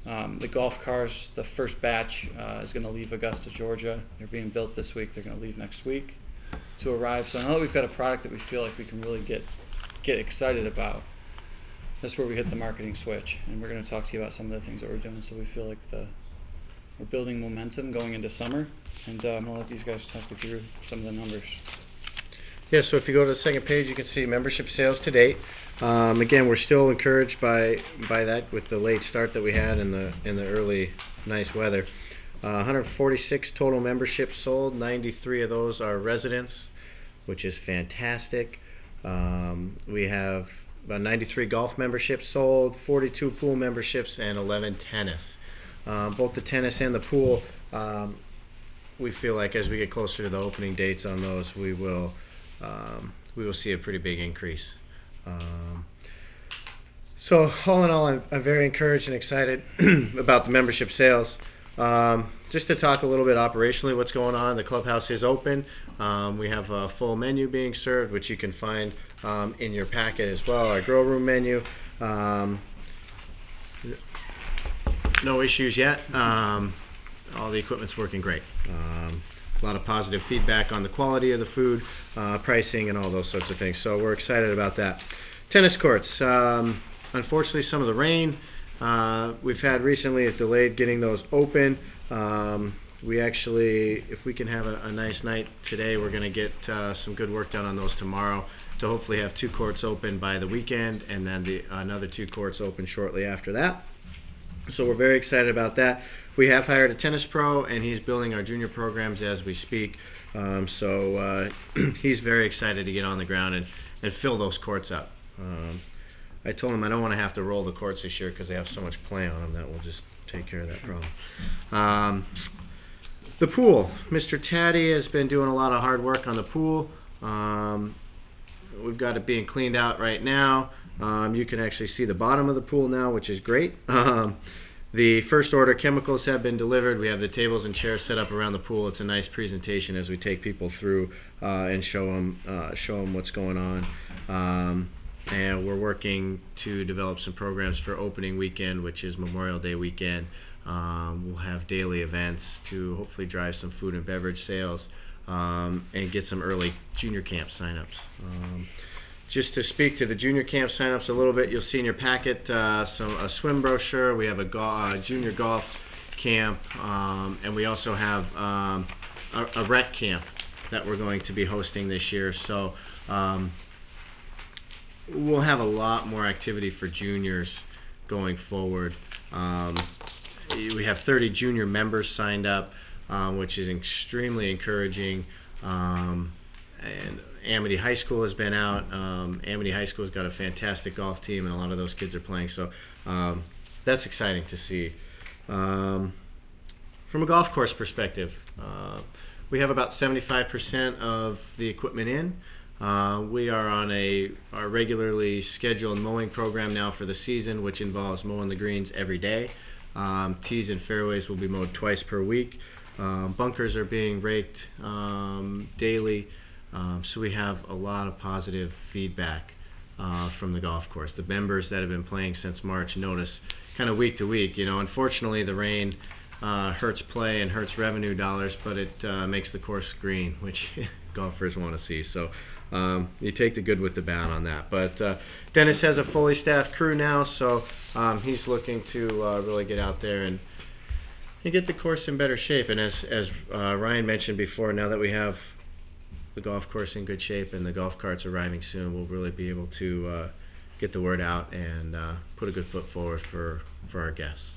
The golf cars, the first batch is going to leave Augusta, Georgia. They're being built this week. They're going to leave next week to arrive. So now that we've got a product that we feel like we can really get excited about, that's where we hit the marketing switch. And we're going to talk to you about some of the things that we're doing. So we feel like we're building momentum going into summer. And I'm going to let these guys talk you through some of the numbers. Yeah, so if you go to the second page, you can see membership sales to date. Again, we're still encouraged by that with the late start that we had in the early nice weather. 146 total memberships sold. 93 of those are residents, which is fantastic. We have about 93 golf memberships sold, 42 pool memberships, and 11 tennis. Both the tennis and the pool, we feel like as we get closer to the opening dates on those, we will see a pretty big increase. So all in all, I'm very encouraged and excited about the membership sales. Just to talk a little bit operationally what's going on, the clubhouse is open. We have a full menu being served, which you can find in your packet as well, our grow room menu. No issues yet. All the equipment's working great. A lot of positive feedback on the quality of the food, pricing, and all those sorts of things. So we're excited about that. Tennis courts. Unfortunately, some of the rain we've had recently is delayed getting those open. We actually, if we can have a nice night today, we're going to get some good work done on those tomorrow to hopefully have 2 courts open by the weekend, and then another 2 courts open shortly after that. So we're very excited about that. We have hired a tennis pro, and he's building our junior programs as we speak. So he's very excited to get on the ground and fill those courts up. I told him I don't want to have to roll the courts this year because they have so much play on them that we'll just take care of that problem. The pool. Mr. Taddy has been doing a lot of hard work on the pool. We've got it being cleaned out right now. You can actually see the bottom of the pool now, which is great. The first order chemicals have been delivered. We have the tables and chairs set up around the pool. It's a nice presentation as we take people through and show them what's going on. And we're working to develop some programs for opening weekend, which is Memorial Day weekend. We'll have daily events to hopefully drive some food and beverage sales and get some early junior camp signups. Just to speak to the junior camp signups a little bit, you'll see in your packet a swim brochure. We have a junior golf camp, and we also have a rec camp that we're going to be hosting this year. So we'll have a lot more activity for juniors going forward. We have 30 junior members signed up, which is extremely encouraging. And Amity High School has been out. Amity High School has got a fantastic golf team, and a lot of those kids are playing. So that's exciting to see. From a golf course perspective, we have about 75% of the equipment in. We are on our regularly scheduled mowing program now for the season, which involves mowing the greens every day. Tees and fairways will be mowed twice per week. Bunkers are being raked daily. So we have a lot of positive feedback from the golf course. The members that have been playing since March notice kind of week to week. Unfortunately, the rain hurts play and hurts revenue dollars, but it makes the course green, which golfers want to see. So you take the good with the bad on that. But Dennis has a fully staffed crew now, so he's looking to really get out there and get the course in better shape. And as Ryan mentioned before, now that we have the golf course in good shape and the golf carts arriving soon, we'll really be able to get the word out and put a good foot forward for our guests.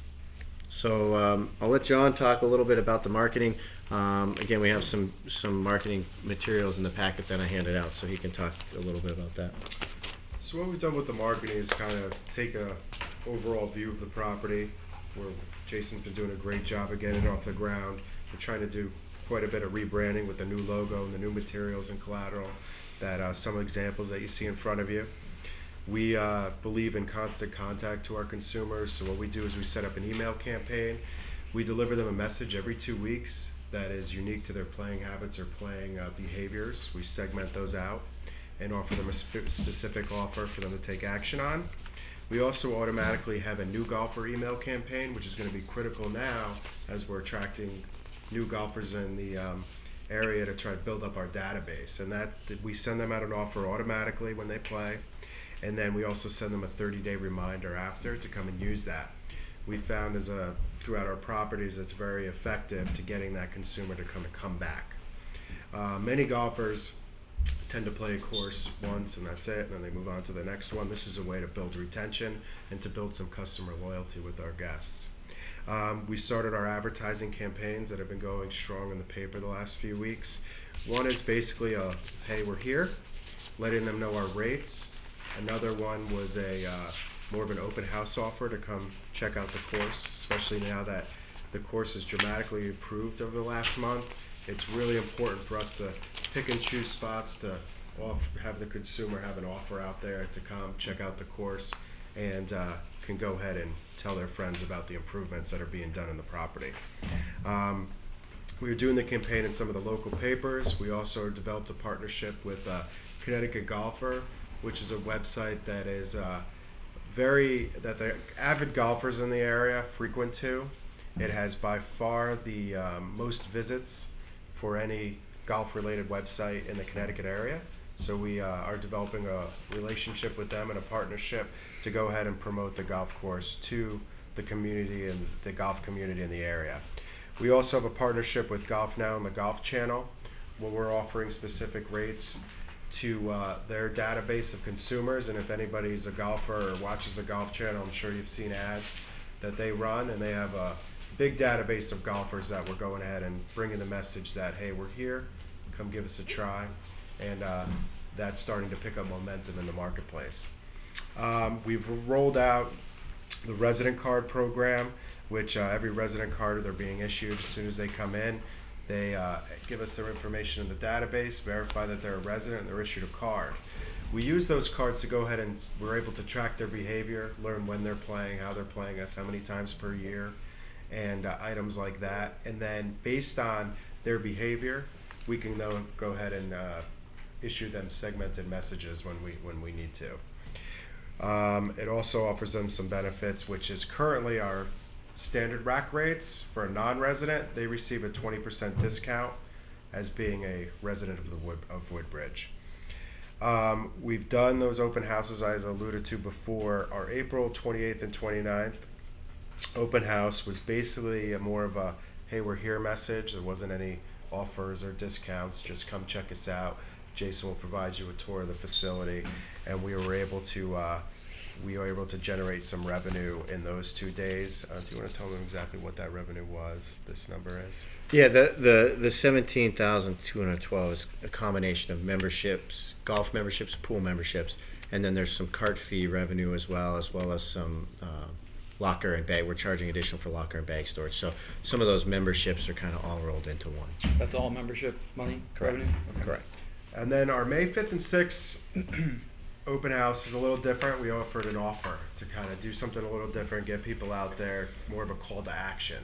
So I'll let John talk a little bit about the marketing. Again, we have some marketing materials in the packet that I handed out, so he can talk a little bit about that. So what we've done with the marketing is kind of take a overall view of the property, where Jason's been doing a great job of getting it off the ground. We're trying to do quite a bit of rebranding with the new logo and the new materials and collateral, that some examples that you see in front of you. We believe in constant contact to our consumers, so what we do is we set up an email campaign. We deliver them a message every 2 weeks that is unique to their playing habits or playing behaviors. We segment those out and offer them a specific offer for them to take action on. We also automatically have a new golfer email campaign, which is going to be critical now as we're attracting new golfers in the area to try to build up our database. And that we send them out an offer automatically when they play, and then we also send them a 30-day reminder after to come and use that. We found throughout our properties it's very effective to getting that consumer to come back. Many golfers tend to play a course once and that's it, and then they move on to the next one. This is a way to build retention and to build some customer loyalty with our guests. We started our advertising campaigns that have been going strong in the paper the last few weeks. One is basically a, hey, we're here, letting them know our rates. Another one was more of an open house offer to come check out the course, especially now that the course has dramatically improved over the last month. It's really important for us to pick and choose spots to have the consumer have an offer out there to come check out the course and can go ahead and tell their friends about the improvements that are being done in the property. We were doing the campaign in some of the local papers. We also developed a partnership with Connecticut Golfer, which is a website that is that the avid golfers in the area frequent to. It has by far the most visits for any golf-related website in the Connecticut area. So we are developing a relationship with them and a partnership to go ahead and promote the golf course to the community and the golf community in the area. We also have a partnership with Golf Now and the Golf Channel, where we're offering specific rates to their database of consumers. And if anybody's a golfer or watches the Golf Channel, I'm sure you've seen ads that they run, and they have a big database of golfers that we're going ahead and bringing the message that, hey, we're here, come give us a try. And that's starting to pick up momentum in the marketplace. We've rolled out the resident card program, which every resident card they're being issued as soon as they come in. They give us their information in the database, verify that they're a resident, and they're issued a card. We use those cards to go ahead and we're able to track their behavior, learn when they're playing, how they're playing us, how many times per year, and items like that. And then based on their behavior, we can go ahead and issue them segmented messages when we need to. It also offers them some benefits, which is currently our standard rack rates. For a non-resident, they receive a 20% discount as being a resident of Woodbridge. We've done those open houses, as I alluded to before. Our April 28th and 29th open house was basically more of a, hey, we're here message. There wasn't any offers or discounts, just come check us out. Jason will provide you a tour of the facility, and we were able to generate some revenue in those 2 days. Do you want to tell them exactly what that revenue was, this number is? Yeah, the 17,212 is a combination of memberships, golf memberships, pool memberships, and then there's some cart fee revenue as well as some locker and bag. We're charging additional for locker and bag storage. So some of those memberships are kind of all rolled into one. That's all membership money? Correct. Revenue? Okay. Correct. And then our May 5th and 6th open house was a little different. We offered an offer to kind of do something a little different, get people out there, more of a call to action.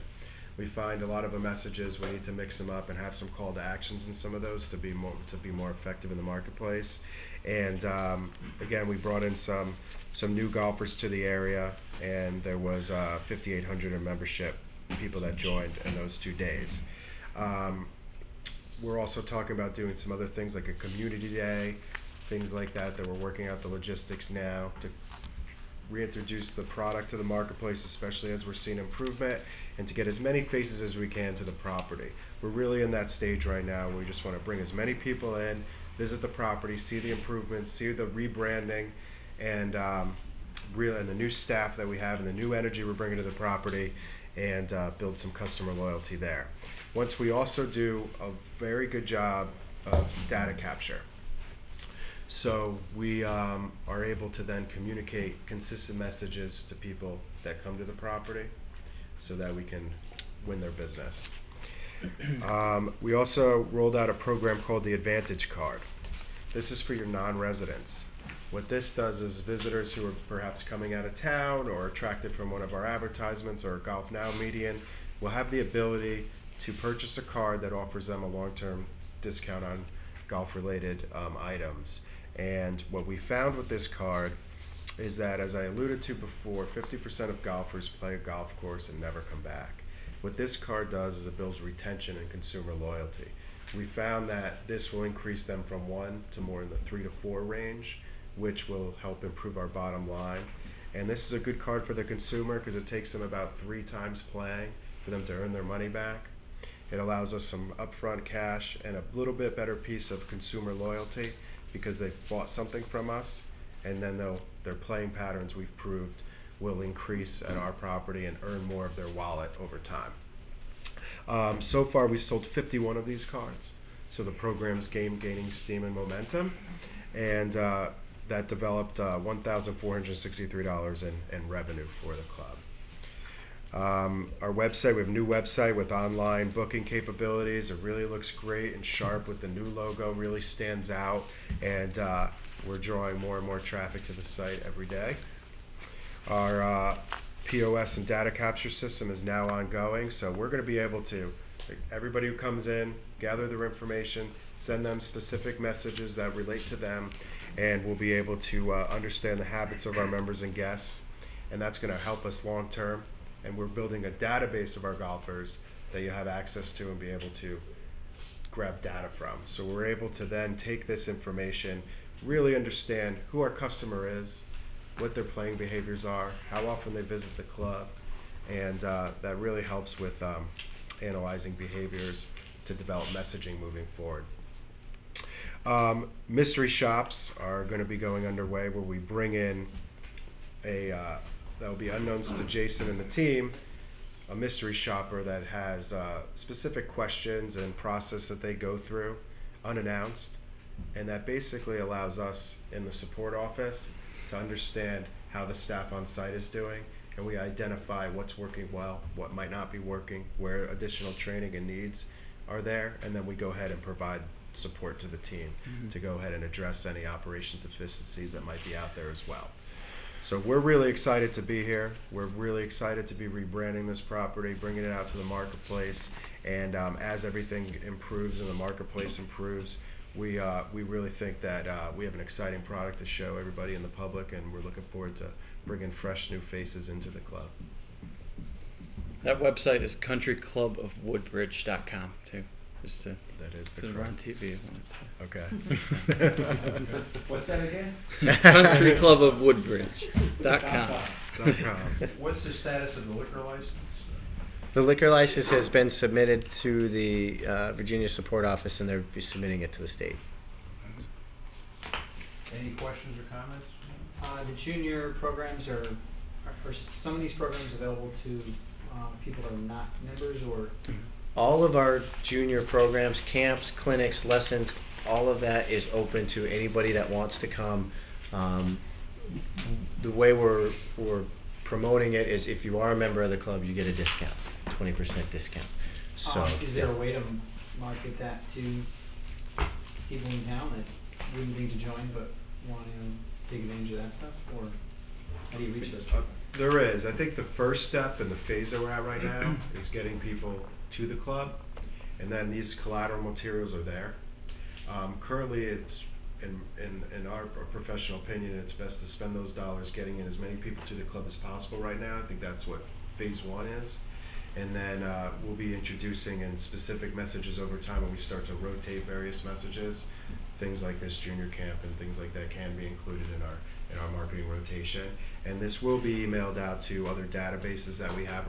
We find a lot of the messages, we need to mix them up and have some call to actions in some of those to be more effective in the marketplace. And again, we brought in some new golfers to the area, and there was 5,800 in membership people that joined in those 2 days. We're also talking about doing some other things like a community day, things like that we're working out the logistics now to reintroduce the product to the marketplace, especially as we're seeing improvement, and to get as many faces as we can to the property. We're really in that stage right now where we just want to bring as many people in, visit the property, see the improvements, see the rebranding, and and the new staff that we have and the new energy we're bringing to the property, and build some customer loyalty there. Once we also do a very good job of data capture. So we are able to then communicate consistent messages to people that come to the property so that we can win their business. We also rolled out a program called the Advantage Card. This is for your non-residents. What this does is visitors who are perhaps coming out of town or attracted from one of our advertisements or Golf Now median will have the ability to purchase a card that offers them a long-term discount on golf-related items. And what we found with this card is that, as I alluded to before, 50% of golfers play a golf course and never come back. What this card does is it builds retention and consumer loyalty. We found that this will increase them from 1 to more in the 3 to 4 range, which will help improve our bottom line. And this is a good card for the consumer because it takes them about 3 times playing for them to earn their money back. It allows us some upfront cash and a little bit better piece of consumer loyalty because they've bought something from us, and then their playing patterns, we've proved, will increase at our property and earn more of their wallet over time. So far, we sold 51 of these cards. So the program's gaining steam and momentum, and that developed $1,463 in revenue for the club. Our website, we have a new website with online booking capabilities. It really looks great and sharp with the new logo, really stands out, and we're drawing more and more traffic to the site every day. Our POS and data capture system is now ongoing, so we're going to be able to, everybody who comes in, gather their information, send them specific messages that relate to them, and we'll be able to understand the habits of our members and guests, and that's going to help us long term. And we're building a database of our golfers that you have access to and be able to grab data from. So we're able to then take this information, really understand who our customer is, what their playing behaviors are, how often they visit the club, and that really helps with analyzing behaviors to develop messaging moving forward. Mystery shops are going to be going underway where we bring in that will be unknowns to Jason and the team, a mystery shopper that has specific questions and process that they go through unannounced, and that basically allows us in the support office to understand how the staff on site is doing, and we identify what's working well, what might not be working, where additional training and needs are there, and then we go ahead and provide support to the team to go ahead and address any operation deficiencies that might be out there as well. So we're really excited to be here. We're really excited to be rebranding this property, bringing it out to the marketplace, and as everything improves and the marketplace improves, we really think that we have an exciting product to show everybody in the public, and we're looking forward to bringing fresh new faces into the club. That website is countryclubofwoodbridge.com too. Just to, that is the because we're on TV. Okay. What's that again? countryclubofwoodbridge.com. What's the status of the liquor license? The liquor license has been submitted to the Virginia Support Office, and they'll be submitting it to the state. Any questions or comments? The junior programs are some of these programs available to people that are not members, or? All of our junior programs, camps, clinics, lessons, all of that is open to anybody that wants to come. The way we're promoting it is if you are a member of the club, you get a discount, 20% discount. So Is there a way to market that to people in town that wouldn't think to join but want to take advantage of that stuff, or how do you reach those people? There is. I think the first step in the phase that we're at right now is getting people to the club, and then these collateral materials are there. Currently, it's in our professional opinion, it's best to spend those dollars getting in as many people to the club as possible right now. I think that's what phase one is. And then we'll be introducing in specific messages over time when we start to rotate various messages. Things like this junior camp and things like that can be included in our marketing rotation. And this will be emailed out to other databases that we have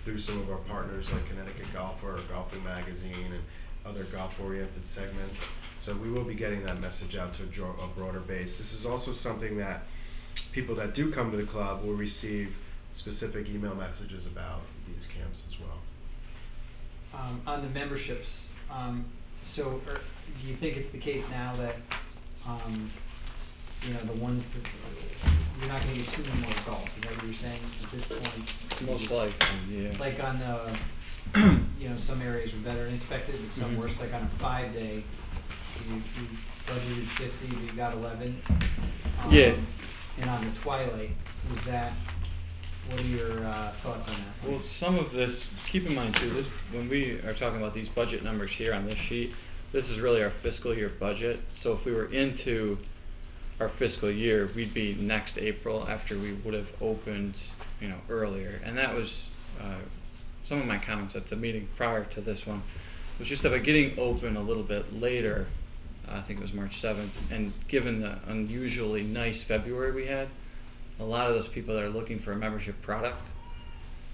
through some of our partners like Connecticut Golfer or Golfing Magazine and other golf-oriented segments. So we will be getting that message out to a broader base. This is also something that people that do come to the club will receive specific email messages about these camps as well. On the memberships, do you think it's the case now that the ones that you're not going to get too many more golf? Is that what you're saying at this point? Most likely, yeah. Like on the, some areas are better than expected, but some worse. Like on a 5-day, you budgeted 50, but you got 11. Yeah. And on the Twilight, what are your thoughts on that? Well, some of this, keep in mind too, this when we are talking about these budget numbers here on this sheet, this is really our fiscal year budget. So if we were into our fiscal year, we'd be next April after we would have opened, earlier. And that was some of my comments at the meeting prior to this one was just about getting open a little bit later. I think it was March 7th, and given the unusually nice February we had, a lot of those people that are looking for a membership product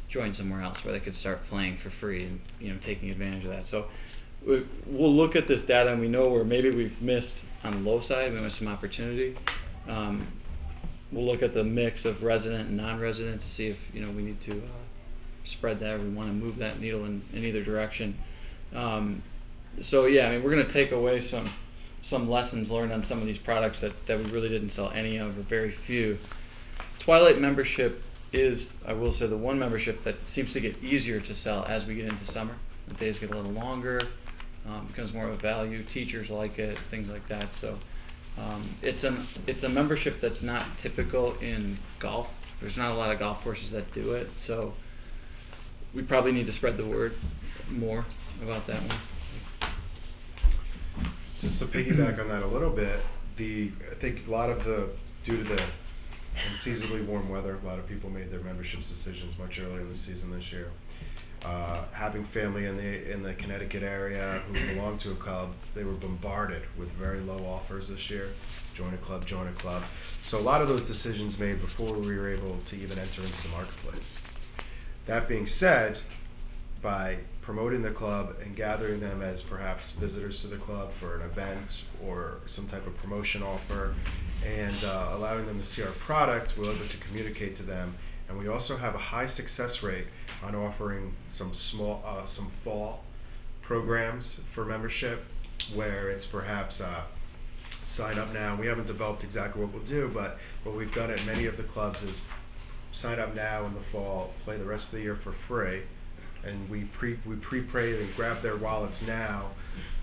join somewhere else where they could start playing for free and taking advantage of that. So we'll look at this data and we know where maybe we've missed on the low side, we missed some opportunity. We'll look at the mix of resident and non-resident to see if we need to spread that, or we want to move that needle in either direction. So yeah, we're going to take away some lessons learned on some of these products that we really didn't sell any of, or very few. Twilight membership is, I will say, the one membership that seems to get easier to sell as we get into summer. The days get a little longer, becomes more of a value. Teachers like it, things like that. So it's a membership that's not typical in golf. There's not a lot of golf courses that do it. So we probably need to spread the word more about that one. Just to piggyback on that a little bit, I think a lot of due to the unseasonably warm weather, a lot of people made their memberships decisions much earlier in the season this year. Having family in the Connecticut area who belong to a club, they were bombarded with very low offers this year. Join a club, join a club. So a lot of those decisions made before we were able to even enter into the marketplace. That being said, by promoting the club and gathering them as perhaps visitors to the club for an event or some type of promotion offer, and allowing them to see our product, we're able to communicate to them. And we also have a high success rate on offering some fall programs for membership, where it's perhaps sign up now. We haven't developed exactly what we'll do, but what we've done at many of the clubs is sign up now in the fall, play the rest of the year for free, and we pre-pay and grab their wallets now,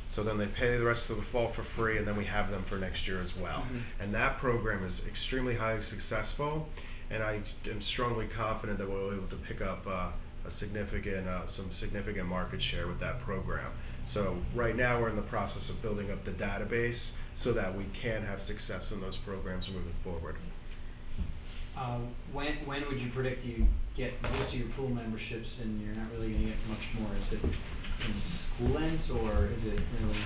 so then they pay the rest of the fall for free, and then we have them for next year as well. Mm-hmm. And that program is extremely highly successful, and I am strongly confident that we'll be able to pick up some significant market share with that program. So right now we're in the process of building up the database so that we can have success in those programs moving forward. When would you predict you get most of your pool memberships and you're not really going to get much more? Is it when school ends, or is it really?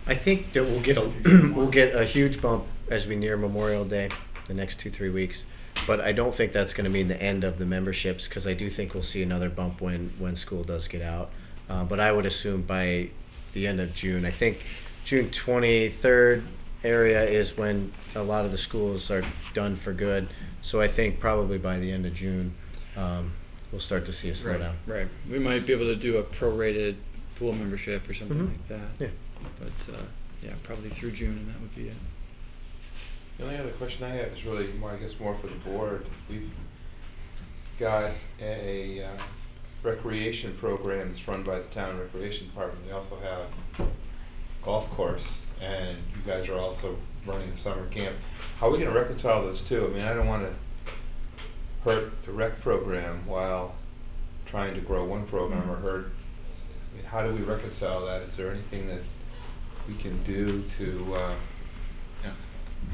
I think that we'll get a huge bump as we near Memorial Day, the next 2-3 weeks. But I don't think that's going to mean the end of the memberships, because I do think we'll see another bump when school does get out. But I would assume by the end of June. I think June 23rd area is when a lot of the schools are done for good. So I think probably by the end of June, we'll start to see a slowdown. Right. We might be able to do a prorated pool membership or something like that. Yeah. But yeah, probably through June, and that would be it. The only other question I have is really more, I guess, more for the board. got a recreation program that's run by the town recreation department. They also have golf course, and you guys are also running a summer camp. How are we going to reconcile those two? I mean, I don't want to hurt the rec program while trying to grow one program, or hurt. I mean, how do we reconcile that? Is there anything that we can do to?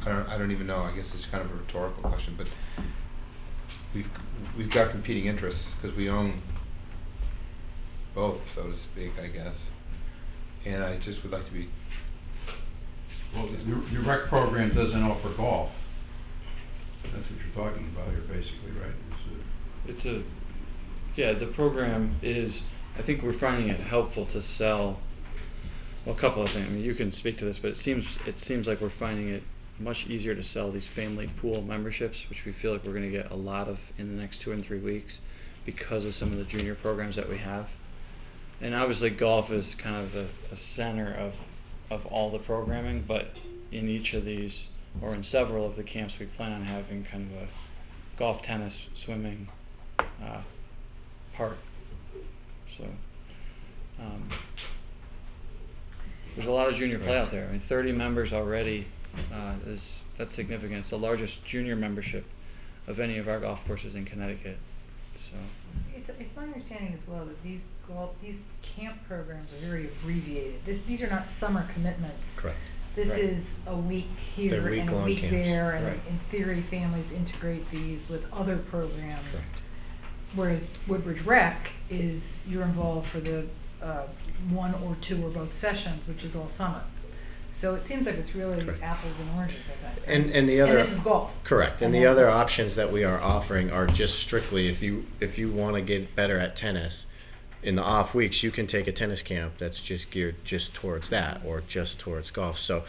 I don't even know. I guess it's kind of a rhetorical question, but we've got competing interests because we own both, so to speak, I guess. And I just would like to be. Well, your rec program doesn't offer golf. That's what you're talking about here, basically, right? Yeah, the program is, I think we're finding it helpful to sell, well, a couple of things. I mean, you can speak to this, but it seems like we're finding it much easier to sell these family pool memberships, which we feel like we're going to get a lot of in the next 2 and 3 weeks because of some of the junior programs that we have. And obviously golf is kind of a center of all the programming, but in each of these, or in several of the camps, we plan on having kind of a golf, tennis, swimming part. So there's a lot of junior play out there. I mean, 30 members already that's significant. It's the largest junior membership of any of our golf courses in Connecticut. So It's my understanding as well that these camp programs are very abbreviated. These are not summer commitments. Correct. This Right. is a week here They're and a week-long week camps. there, and Right. in theory, families integrate these with other programs. Correct. Whereas Woodbridge Rec is, you're involved for the 1 or 2 or both sessions, which is all summer. So it seems like it's really Correct. apples and oranges, I think. And the other. And this is golf. Correct. And the that's other it. options that we are offering are just strictly if you want to get better at tennis, in the off weeks you can take a tennis camp that's just geared just towards that or just towards golf. So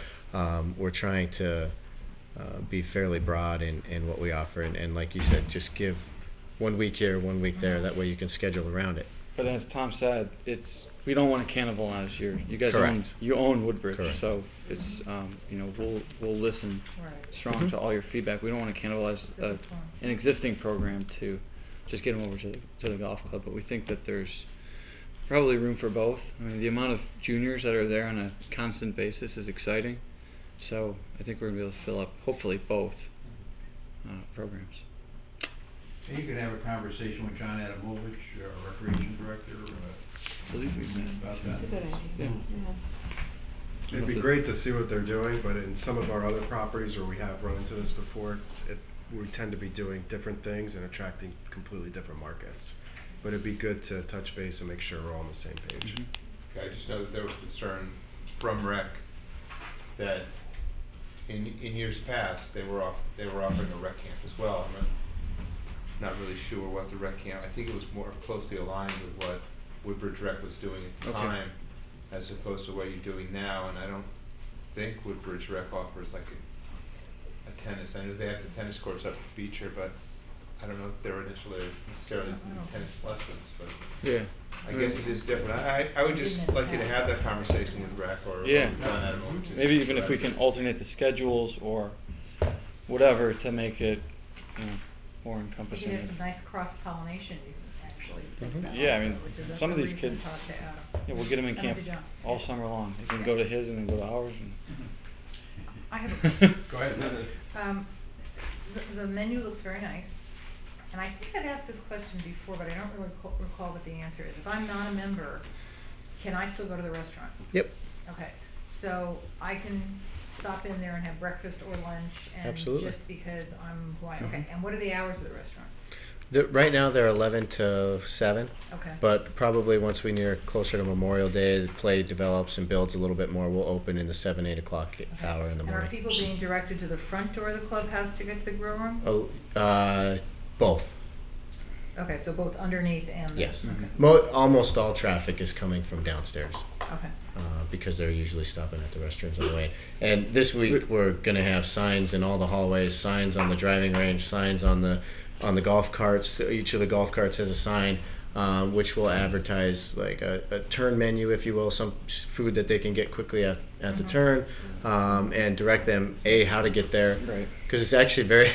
we're trying to be fairly broad in what we offer, and like you said, just give 1 week here, 1 week there. That way you can schedule around it. but as Tom said, we don't want to cannibalize you guys Correct. own Woodbridge. Correct. So it's we'll listen Right. strong to all your feedback. We don't want to cannibalize It's a good point. an existing program to just get them over to the golf club, but we think that there's probably room for both. I mean, the amount of juniors that are there on a constant basis is exciting, so I think we're gonna be able to fill up hopefully both programs. And you could have a conversation with John Adamovich, our recreation director, I believe we've met. about That's a that. good idea. Yeah. Yeah. It'd be great to see what they're doing, but in some of our other properties where we have run into this before, we tend to be doing different things and attracting completely different markets. But it'd be good to touch base and make sure we're all on the same page. I just know that there was concern from rec that in years past they were offering a rec camp as well. I'm not really sure what the rec camp. I think it was more closely aligned with what Woodbridge Rec was doing at the Okay. time, as opposed to what you're doing now. And I don't think Woodbridge Rec offers like a tennis. I know they have the tennis courts up at Beecher, but I don't know if they're initially necessarily tennis lessons. But Yeah. I guess it is different. I would just like you to have that conversation with Rec or Yeah. John Adamovich. Maybe even if we can alternate the schedules or whatever to make it more Maybe encompassing. there's some nice cross-pollination you can actually think about Yeah, I also, mean, which is some a of these reason to kids- talk to Adam. Yeah, we'll get them in And camp to John. all summer long. They can go to his and then go to ours. And I have a question. Go ahead. The menu looks very nice, and I think I've asked this question before, but I don't really recall what the answer is. If I'm not a member, can I still go to the restaurant? Yep. Okay, so I can stop in there and have breakfast or lunch, and Absolutely. just because I'm who I am. Okay, and what are the hours of the restaurant? Right now they're 11 to 7. Okay. But probably once we near closer to Memorial Day, the play develops and builds a little bit more. We'll open in the 8 o'clock hour in the And are morning. people being directed to the front door of the clubhouse to get to the grill room? Both. Okay, so both underneath and the, Yes. okay. Almost all traffic is coming from downstairs Okay. because they're usually stopping at the restrooms on the way. And this week we're going to have signs in all the hallways, signs on the driving range, signs on the golf carts. Each of the golf carts has a sign which will advertise like a turn menu, if you will, some food that they can get quickly at the turn, and direct them how to get there. Right. Because it's actually very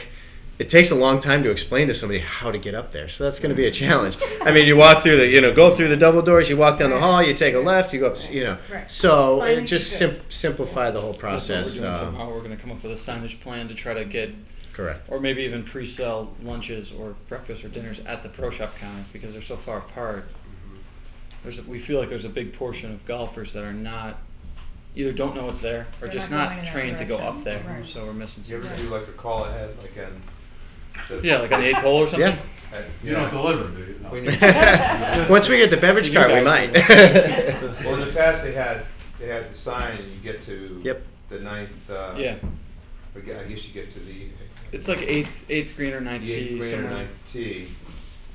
it takes a long time to explain to somebody how to get up there. So that's going to be a challenge. I mean, you walk through go through the double doors, you walk down the hall, you take a left, you go up, Right. So Signage it just is good. simplify the whole That's what process. we're doing somehow. We're going to come up with a signage plan to try to get, Correct. or maybe even pre-sell lunches or breakfast or dinners at the pro shop counter because they're so far apart. We feel like there's a big portion of golfers that are not, either don't know it's there or They're just not not going in that trained to go direction. up there. Right. So we're missing You some. ever do like a call ahead, like Yeah, like on the 8th hole or something. Yeah. You don't deliver, do you? No. We need- Once we get the beverage You cart, we guys might. Well, in the past, they had the sign, and you get to Yep. the ninth. Yeah, I guess you get to the it's like eighth green or ninth the eighth tee green or somewhere. ninth tee.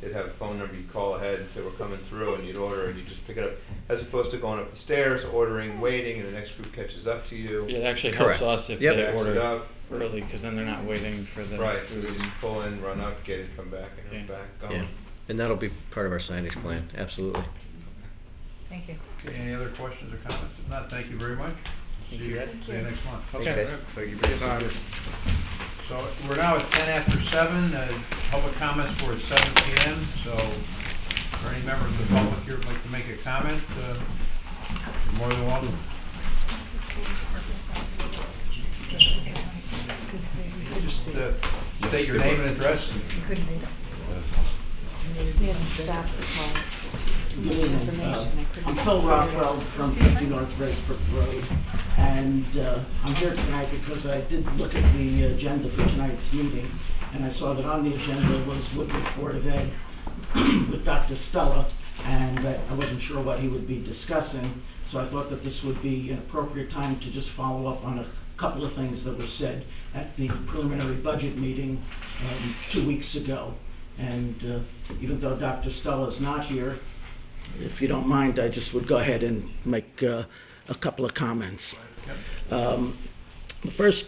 They'd have a phone number. You call ahead and say we're coming through, and you'd order, and you just pick it up, as opposed to going up the stairs, ordering, waiting, and the next group catches up to you. Yeah, it actually Correct. helps us if Yep. they Backs it order up. early because then they're not waiting for the Right, so food. you just pull in, run up, get it, come back, and Yeah. you're back Yeah. going. And that'll be part of our signage plan. Absolutely. Thank you. Okay, any other questions or comments? If not, thank you very much. Thank See you, you, Ed. see you next month. Thanks, Okay. guys. Thank you for your time. So we're now at 7:10. Public comments were at 7 p.m. So for any member of the public here who'd like to make a comment, you're more than welcome. Just state your name and address. We haven't stopped the call. Too much information. I couldn't- I'm Phil Rothwell from 50 North Racebrook Road, and I'm here tonight because I did look at the agenda for tonight's meeting, and I saw that on the agenda was Woodbridge Board of Ed with Dr. Stella, and I wasn't sure what he would be discussing, so I thought that this would be an appropriate time to just follow up on a couple of things that were said at the preliminary budget meeting 2 weeks ago. And even though Dr. Stella is not here, if you don't mind, I just would go ahead and make a couple of comments. The first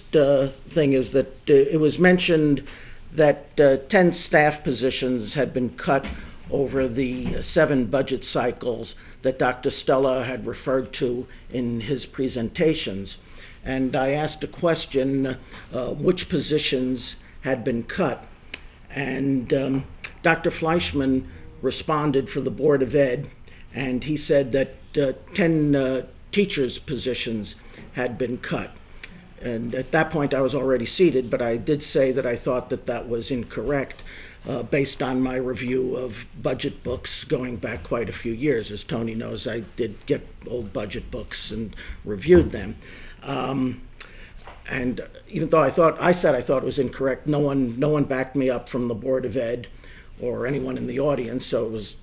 thing is that it was mentioned that 10 staff positions had been cut over the 7 budget cycles that Dr. Stella had referred to in his presentations. And I asked a question, which positions had been cut? And Dr. Fleischman responded for the Board of Ed, and he said that 10 teachers' positions had been cut. And at that point, I was already seated, but I did say that I thought that that was incorrect based on my review of budget books going back quite a few years. As Tony knows, I did get old budget books and reviewed them. And even though I said I thought it was incorrect, no one backed me up from the Board of Ed or anyone in the audience, so it was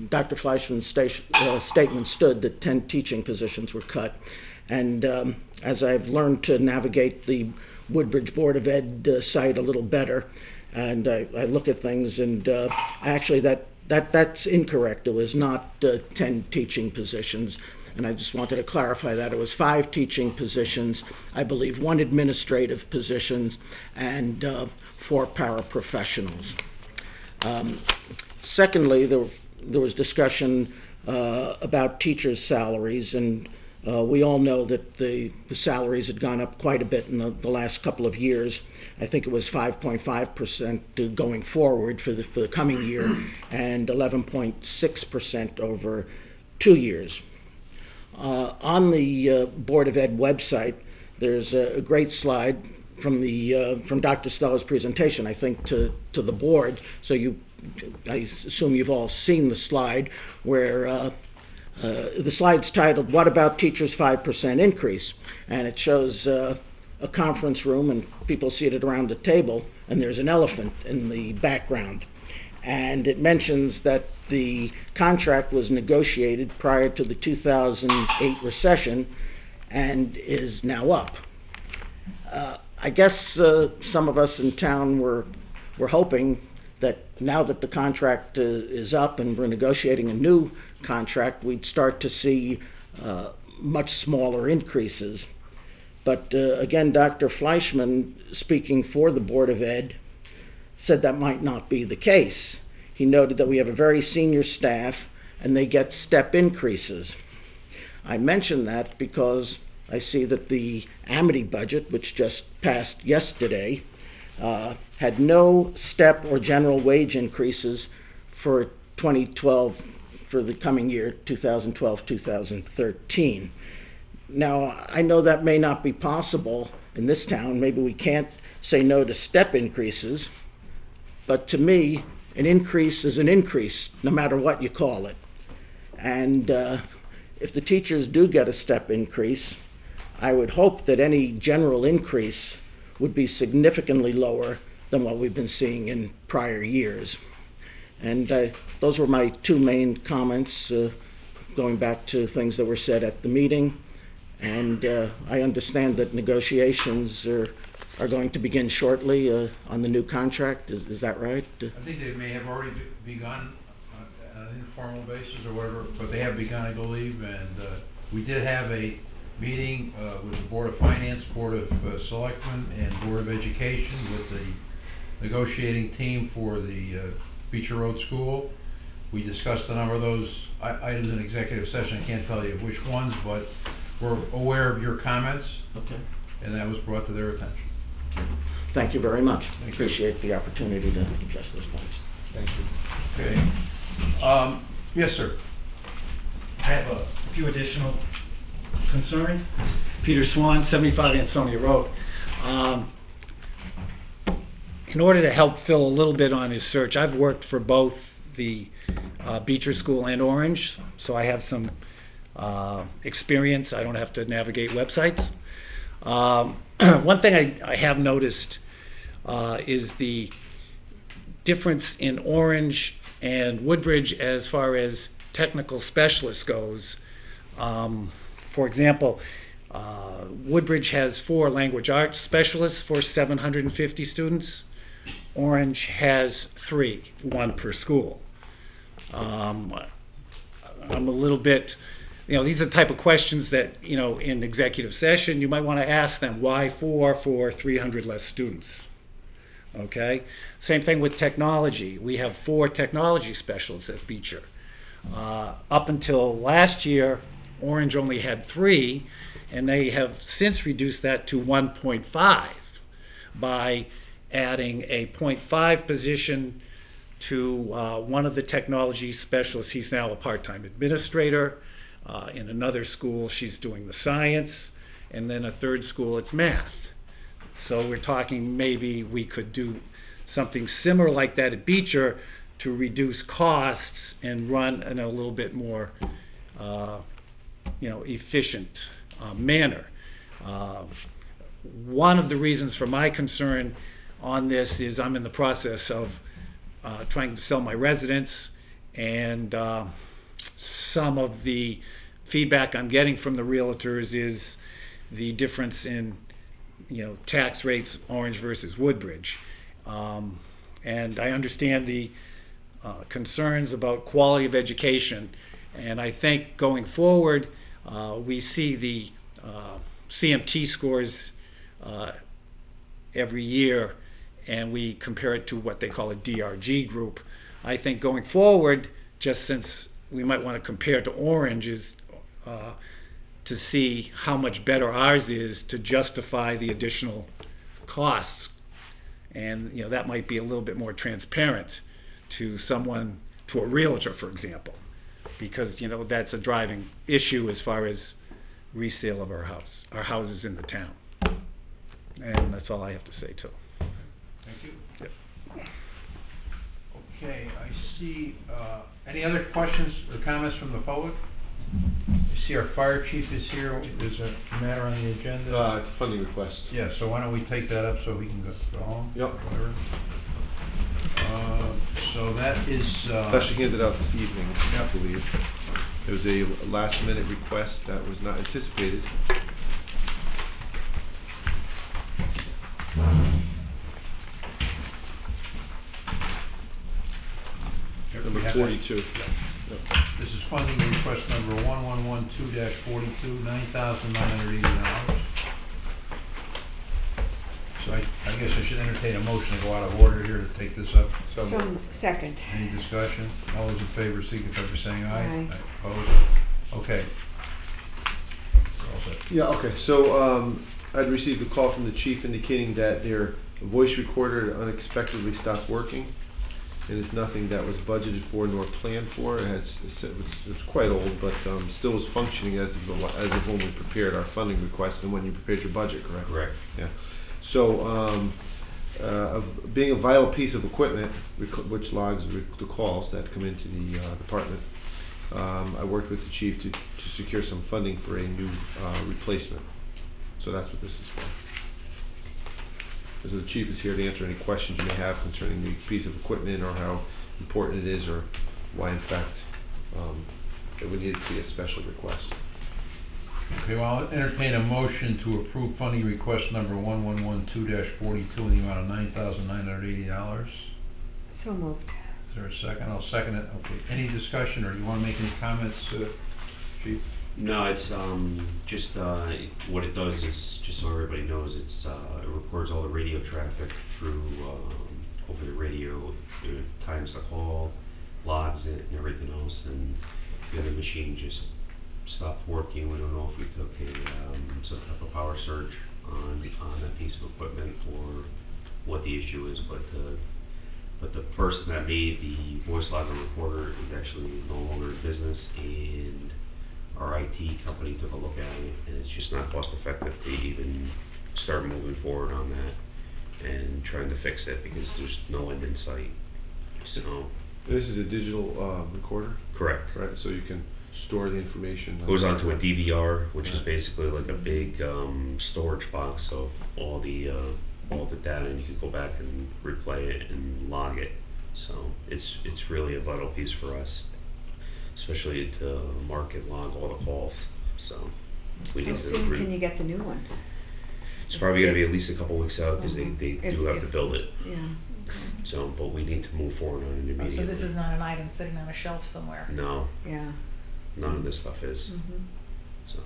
Dr. Fleischman's statement stood that 10 teaching positions were cut. And as I've learned to navigate the Woodbridge Board of Ed site a little better, and I look at things, and actually that's incorrect. It was not 10 teaching positions. And I just wanted to clarify that. It was 5 teaching positions, I believe 1 administrative position, and 4 paraprofessionals. Secondly, there was discussion about teachers' salaries, and we all know that the salaries had gone up quite a bit in the last couple of years. I think it was 5.5% going forward for the coming year, and 11.6% over 2 years. On the Board of Ed website, there's a great slide from Dr. Stella's presentation, I think, to the board. So I assume you've all seen the slide where the slide's titled, "What About Teachers' 5% Increase?" And it shows a conference room and people seated around a table, and there's an elephant in the background. And it mentions that the contract was negotiated prior to the 2008 recession and is now up. I guess some of us in town were hoping that now that the contract is up and we're negotiating a new contract, we'd start to see much smaller increases. But again, Dr. Fleischman, speaking for the Board of Ed, said that might not be the case. He noted that we have a very senior staff and they get step increases. I mention that because I see that the Amity budget, which just passed yesterday, had no step or general wage increases for 2012, for the coming year, 2012-2013. Now, I know that may not be possible in this town. Maybe we can't say no to step increases, but to me, an increase is an increase, no matter what you call it. And if the teachers do get a step increase, I would hope that any general increase would be significantly lower than what we've been seeing in prior years. And those were my two main comments, going back to things that were said at the meeting. And I understand that negotiations are going to begin shortly on the new contract. Is that right? I think they may have already begun on an informal basis or whatever, but they have begun, I believe. And we did have a meeting with the Board of Finance, Board of Selectmen, and Board of Education with the negotiating team for the Beecher Road School. We discussed a number of those items in executive session. I can't tell you which ones, but we're aware of your comments. Okay. And that was brought to their attention. Thank you very much. Thank you. Appreciate the opportunity to address those points. Thank you. Okay. Yes, sir. I have a few additional concerns. Peter Swan, 75 Ansonia Road. In order to help Phil a little bit on his search, I've worked for both the Beecher School and Orange, so I have some experience. I don't have to navigate websites. One thing I have noticed is the difference in Orange and Woodbridge as far as technical specialists goes. For example, Woodbridge has 4 language arts specialists for 750 students. Orange has 3, 1 per school. I'm a little bit, these are the type of questions that, in executive session, you might want to ask them, why 4 for 300 less students? Okay? Same thing with technology. We have 4 technology specialists at Beecher. Up until last year, Orange only had 3, and they have since reduced that to 1.5 by adding a 0.5 position to one of the technology specialists. He's now a part-time administrator. In another school, she's doing the science, and then a third school, it's math. So we're talking maybe we could do something similar like that at Beecher to reduce costs and run in a little bit more efficient manner. One of the reasons for my concern on this is I'm in the process of trying to sell my residence, and some of the feedback I'm getting from the realtors is the difference in tax rates, Orange versus Woodbridge. And I understand the concerns about quality of education, and I think going forward we see the CMT scores every year, and we compare it to what they call a DRG group. I think going forward, just since we might want to compare to Orange, is to see how much better ours is to justify the additional costs. And that might be a little bit more transparent to someone, to a realtor, for example, because that's a driving issue as far as resale of our houses in the town. And that's all I have to say too. Thank you. Yep. Okay, I see, any other questions or comments from the public? I see our fire chief is here. There's a matter on the agenda. It's a funding request. Yeah, so why don't we take that up so he can go home? Yep. Whatever. So that is. It's actually handed out this evening, I believe. It was a last minute request that was not anticipated. Number 42. Yep. This is funding request number 1112-42, $9,980. So I guess I should entertain a motion to go out of order here to take this up. So, second. Any discussion? All those in favor signify by saying aye. Aye. Opposed? Okay. All set. Yeah, okay. So I'd received a call from the chief indicating that they're a voice recorder that unexpectedly stopped working, and it's nothing that was budgeted for nor planned for. It was quite old, but still was functioning as of when we prepared our funding requests and when you prepared your budget, correct? Correct. Yeah. So, of being a vital piece of equipment, which logs the calls that come into the department, I worked with the chief to secure some funding for a new replacement. So that's what this is for. So the chief is here to answer any questions you may have concerning the piece of equipment or how important it is or why in fact it would need to be a special request. Okay, well, I'll entertain a motion to approve funding request number 1112-42 in the amount of $9,980. So moved. Is there a second? I'll second it. Okay, any discussion, or do you want to make any comments, Chief? No, it's just what it does is, just so everybody knows, it's it records all the radio traffic through over the radio, times the call, logs it, and everything else. And the other machine just stopped working. We don't know if we took a some type of power surge on that piece of equipment or what the issue is, but the person that made the voice logger recorder is actually no longer in business, and our IT company took a look at it, and it's just not cost effective to even start moving forward on that and trying to fix it because there's no end in sight. So This is a digital recorder? correct. Right, so you can store the information. Goes onto a DVR, which is basically like a big storage box of all the data, and you can go back and replay it and log it. So it's really a vital piece for us, especially to mark and log all the calls. So we How need to soon can you get the new one? It's probably going to be at least a couple weeks out because they If- do have if- to build it. Yeah. So, but we need to move forward on it Oh, immediately. so this is not an item sitting on a shelf somewhere? No, Yeah. none of this stuff is. Mhm. So.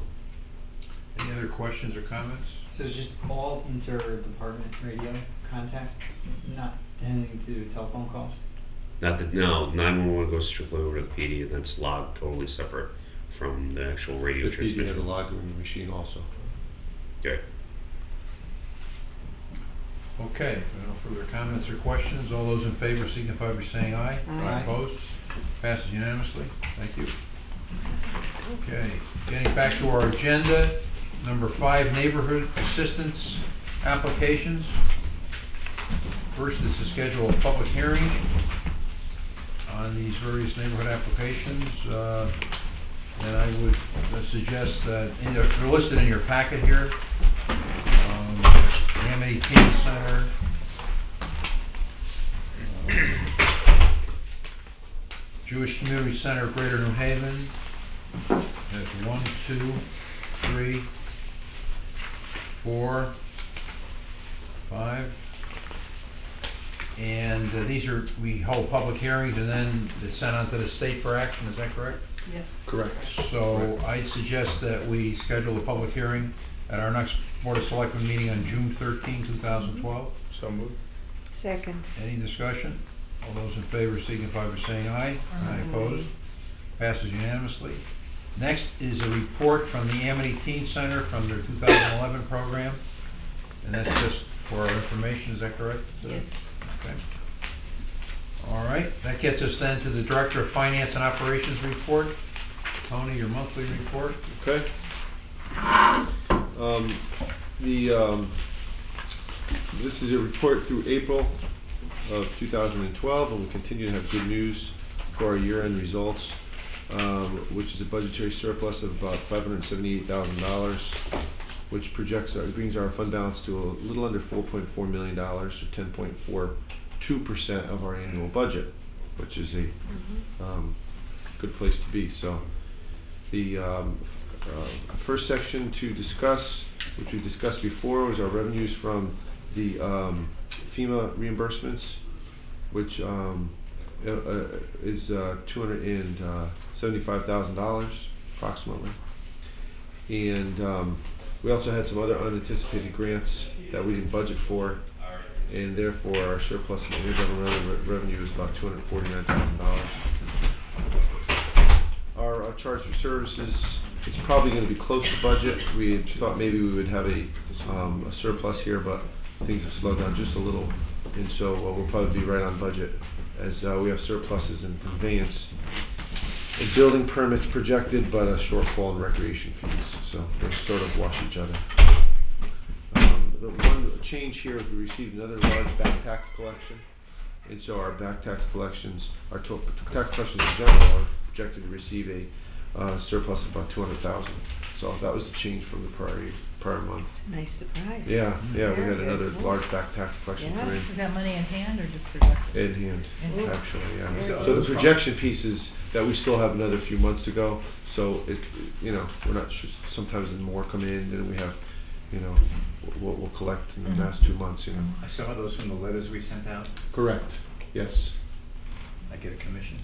Any other questions or comments? So it's just all inter-department radio contact, not anything to do with telephone calls? Not that, no, 911 goes strictly over to the PD, and that's logged totally separate from the actual radio The PD has a transmission. logging machine also. Okay. Okay, no further comments or questions. All those in favor signify by saying aye. Aye. Opposed? Passes unanimously. Thank you. Okay, getting back to our agenda, number 5, neighborhood assistance applications. First is to schedule a public hearing on these various neighborhood applications. And I would suggest that, they're listed in your packet here. Amity Teen Center. Jewish Community Center, Greater New Haven. There's 1, 2, 3, 4, 5. And these are, we hold public hearings and then it's sent on to the state for action, is that correct? Yes. Correct. So I'd suggest that we schedule a public hearing at our next Board of Selectmen meeting on June 13, 2012. So moved. Second. Any discussion? All those in favor signify by saying aye. Aye. Opposed? Passes unanimously. Next is a report from the Amity Teen Center from their 2011 program. And that's just for our information, is that correct? Yes. Okay. All right, that gets us then to the Director of Finance and Operations report. Tony, your monthly report. Okay. This is a report through April of 2012, and we continue to have good news for our year-end results, which is a budgetary surplus of about $578,000, which brings our fund balance to a little under $4.4 million, or 10.42% of our annual budget, which is a good place to be. So the first section to discuss, which we discussed before, was our revenues from the FEMA reimbursements, which is $275,000 approximately. And we also had some other unanticipated grants that we didn't budget for, and therefore our surplus in intergovernmental revenue is about $249,000. Our charge for services is probably going to be close to budget. We had thought maybe we would have a surplus here, but things have slowed down just a little, and so we'll probably be right on budget as we have surpluses in conveyance and building permits projected, but a shortfall in recreation fees, so they sort of wash each other. The one change here is we received another large back tax collection, and so our back tax collections, our tax collections in general are projected to receive a surplus of about 200,000. So that was a change from the prior month. It's a nice surprise. Yeah, we had Very another good. large back tax collection Yeah. come in. Is that money in hand or just projected? In hand, In hand. actually, yeah. Very So good. the projection piece is that we still have another few months to go. So we're not sure. Sometimes more come in than we have. What we'll collect in the last 2 months. Are some of those from the letters we sent out? Correct. Yes. I get a commission.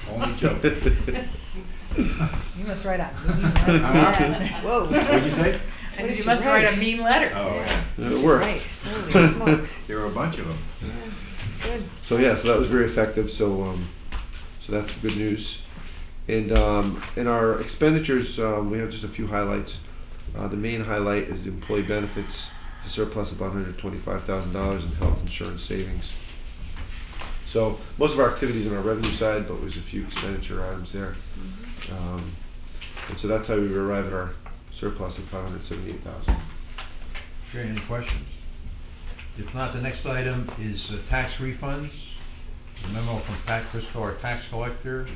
Only joke. You must write a mean letter. Whoa. What'd you say? I said you must write a mean letter. Oh, yeah. It worked. Right. Holy smokes. There were a bunch of them. Yeah, it's good. So that was very effective. So that's good news. And in our expenditures, we have just a few highlights. The main highlight is the employee benefits, the surplus of about $125,000 in health insurance savings. So most of our activities on our revenue side, but there's a few expenditure items there. And so that's how we arrive at our surplus of $578,000. Okay, any questions? If not, the next item is tax refunds. A memo from Pat Crisco, our tax collector.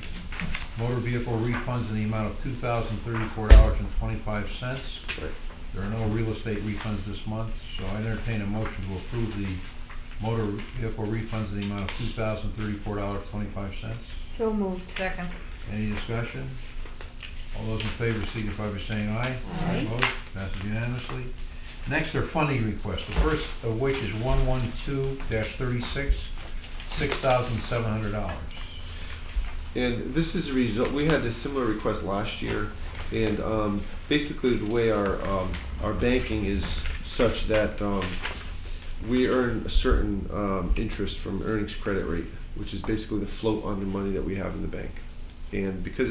Motor vehicle refunds in the amount of $2,034.25. Right. There are no real estate refunds this month, so I entertain a motion to approve the motor vehicle refunds in the amount of $2,034.25. So moved. Second. Any discussion? All those in favor signify by saying aye. Aye. Opposed? Passes unanimously. Next are funding requests, the first of which is 112-36, $6,700. And this is a result. We had a similar request last year, and basically the way our banking is such that we earn a certain interest from earnings credit rate, which is basically the float on the money that we have in the bank. And because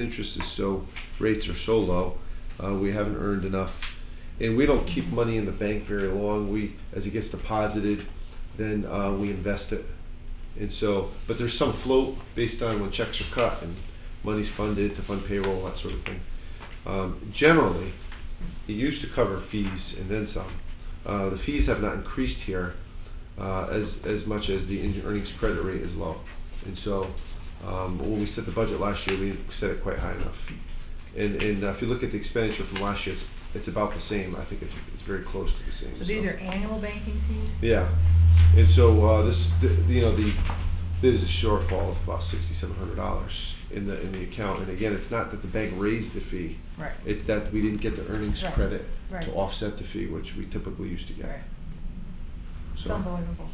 rates are so low, we haven't earned enough. And we don't keep money in the bank very long. As it gets deposited, then we invest it. And so, but there's some float based on when checks are cut and money's funded to fund payroll, that sort of thing. Generally, it used to cover fees and then some. The fees have not increased here as much as the earnings credit rate is low. And so, when we set the budget last year, we set it quite high enough. And if you look at the expenditure from last year, it's about the same. I think it's very close to the same. So these are annual banking fees? Yeah. And so there's a shortfall of about $6,700 in the account. And again, it's not that the bank raised the fee. Right. It's that we didn't get the earnings Right. credit Right. to offset the fee, which we typically used to get. Right. It's So unbelievable.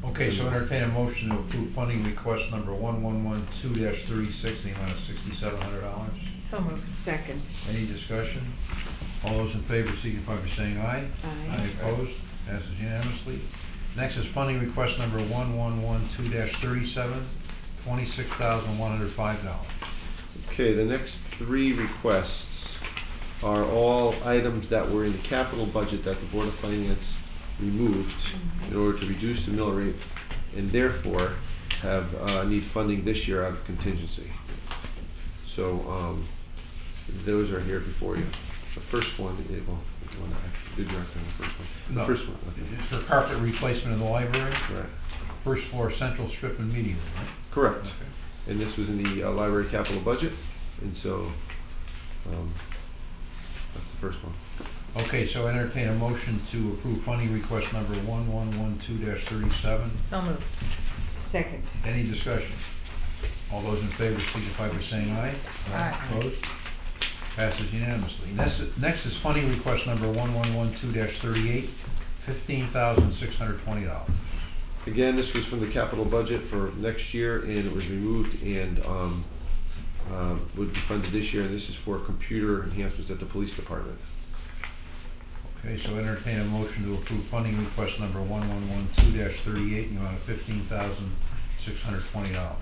Okay, so entertain a motion to approve funding request number 1112-36, the amount of $6,700. So moved. Second. Any discussion? All those in favor signify by saying aye. Aye. Opposed? Passes unanimously. Next is funding request number 1112-37, $26,105. okay, the next three requests are all items that were in the capital budget that the Board of Finance removed in order to reduce the mill rate, and therefore need funding this year out of contingency. So those are here before you. The first one, I did direct on the first one. The No. first one, okay. It's for carpet replacement in the library, Right. first floor central strip and meeting room, right? Correct. Okay. And this was in the library capital budget, and so that's the first one. Okay, so entertain a motion to approve funding request number 1112-37. So moved. Second. Any discussion? All those in favor signify by saying aye. Aye. Opposed? Passes unanimously. Next is funding request number 1112-38, $15,620. Again, this was from the capital budget for next year, and it was removed and would be funded this year. And this is for computer enhancements at the police department. Okay, so entertain a motion to approve funding request number 1112-38 in the amount of $15,620.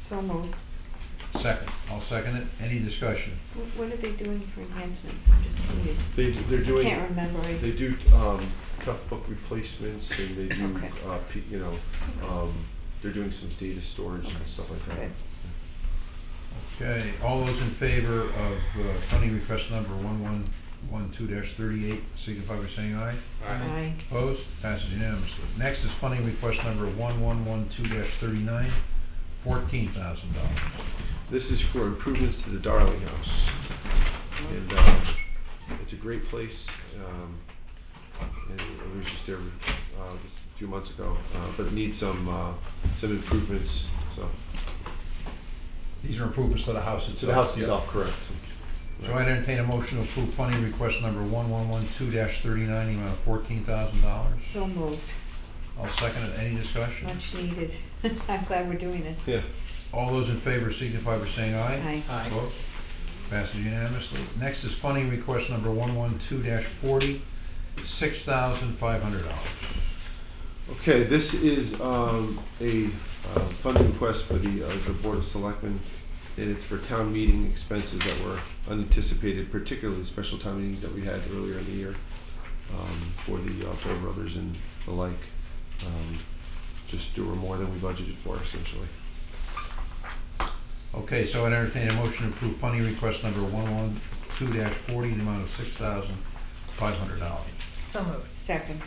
So moved. Second. I'll second it. Any discussion? What are they doing for enhancements? I'm just curious. They're doing. Can't remember. They do tough book replacements, and they do Okay. they're doing some data storage and stuff like that. Good. Okay, all those in favor of funding request number 1112-38, signify by saying aye. Aye. Opposed? Passes unanimously. Next is funding request number 1112-39, $14,000. This is for improvements to the Darling House, and it's a great place. And I was just there just a few months ago, but it needs some improvements. So These are improvements to the house itself. to the house Yeah. itself, correct. So I entertain a motion to approve funding request number 1112-39, the amount of $14,000. So moved. I'll second it. Any discussion? Much needed. I'm glad we're doing this. Yeah. All those in favor signify by saying aye. Aye. Aye. Opposed? Passes unanimously. Next is funding request number 112-40, $6,500. Okay, this is a funding request for the Board of Selectmen, and it's for town meeting expenses that were unanticipated, particularly special town meetings that we had earlier in the year for the Toll Brothers and the like. Just there were more than we budgeted for, essentially. Okay, so I entertain a motion to approve funding request number 112-40, the amount of $6,500. So moved. Second.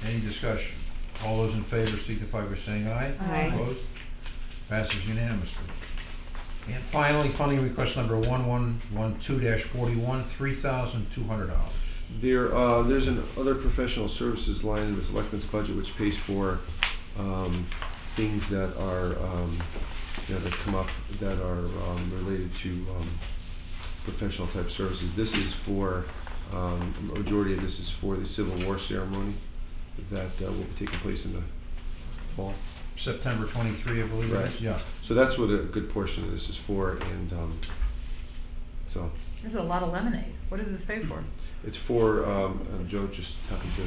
Any discussion? All those in favor signify by saying aye. Aye. Opposed? Passes unanimously. And finally, funding request number 1112-41, $3,200. There's an other professional services line in the Selectmen's budget which pays for things that are that come up that are related to professional type services. This is for a majority of this is for the Civil War ceremony that will be taking place in the fall. September 23, I believe it is. Right. Yeah. So that's what a good portion of this is for, and so This is a lot of lemonade. What does this pay for? it's for Joe just happened to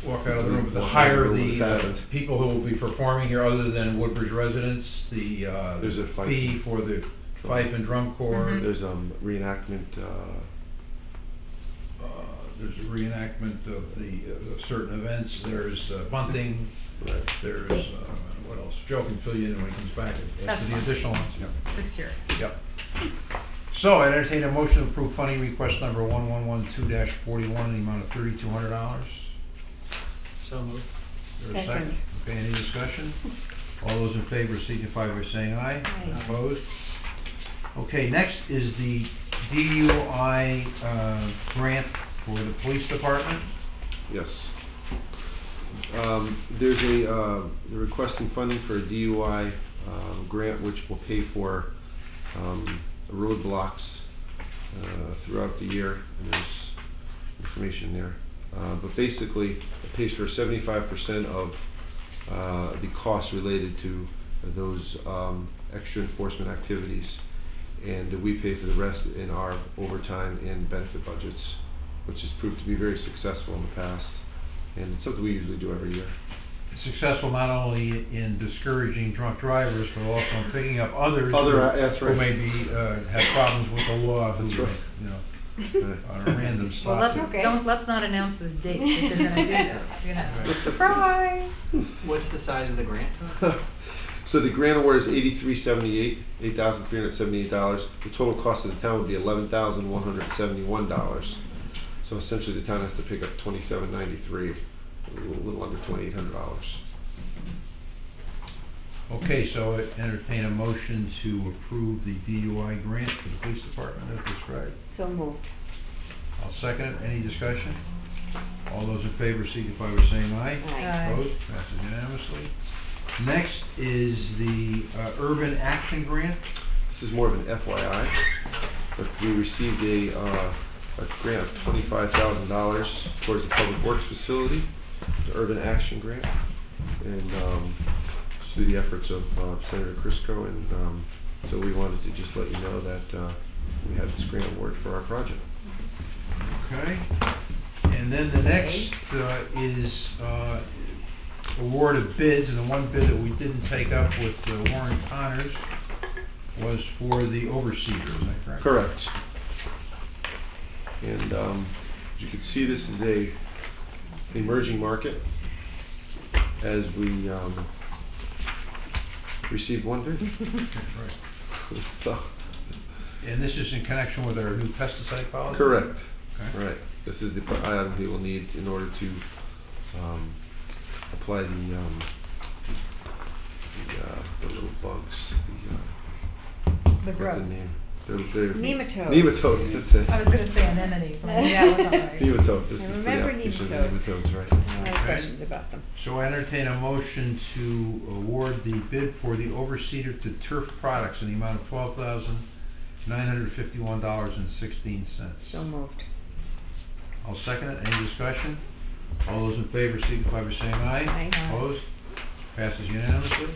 Walk out of the room, to Walk out of hire the room when the this happened. people who will be performing here other than Woodbridge residents, the There's a fife. fee for the fife and drum corps. Mhm. There's reenactment. There's a reenactment of the of certain events. There's bunting. Right. There's what else? Joe can fill you in when he comes back. That's The fine. additional ones. Yeah. Just curious. Yep. So I entertain a motion to approve funding request number 1112-41 in the amount of $3,200. So moved. Is there a Second. Okay, any discussion? All those in favor signify by saying aye. Aye. Opposed? Okay, next is the DUI grant for the police department. Yes. There's they're requesting funding for a DUI grant which will pay for roadblocks throughout the year, and there's information there. But basically, it pays for 75% of the costs related to those extra enforcement activities, and we pay for the rest in our overtime and benefit budgets, which has proved to be very successful in the past, and it's something we usually do every year. Successful not only in discouraging drunk drivers, but also in picking up others That's who right. maybe have problems with the law. That's who, right. You know, on a random stop. Well, Okay. let's not announce this date if they're gonna do this, you know. Surprise! What's the size of the grant? So the grant award is $8,378. The total cost of the town would be $11,171. So essentially, the town has to pick up $2,793, a little under $2,800. Okay, so I entertain a motion to approve the DUI grant for the police department as described. So moved. I'll second it. Any discussion? All those in favor signify by saying aye. Aye. Opposed? Passes unanimously. Next is the Urban Action Grant. This is more of an FYI, but we received a grant of $25,000 towards the Public Works Facility, the Urban Action Grant, and through the efforts of Senator Crisco, and so we wanted to just let you know that we had this grant award for our project. Okay. And then the next is award of bids, and the one bid that we didn't take up with Warren Connors was for the overseer, is that correct? Correct. And as you can see, this is an emerging market as we received one bid. Right. So, And this is in connection with our new pesticide policy? correct. Okay. Right. This is the item we will need in order to apply the little bugs. The Forgot grubs. name. They're Nematodes. Nematodes, that's it. I was gonna say anemones. I'm like, yeah, that's all right. Nematodes. This I is remember the application of nematodes. nematodes, right? I have Okay. questions about them. So I entertain a motion to award the bid for the overseer to Turf Products in the amount of $12,951.16. So moved. I'll second it. Any discussion? All those in favor signify by saying aye. Aye. Opposed? Passes unanimously.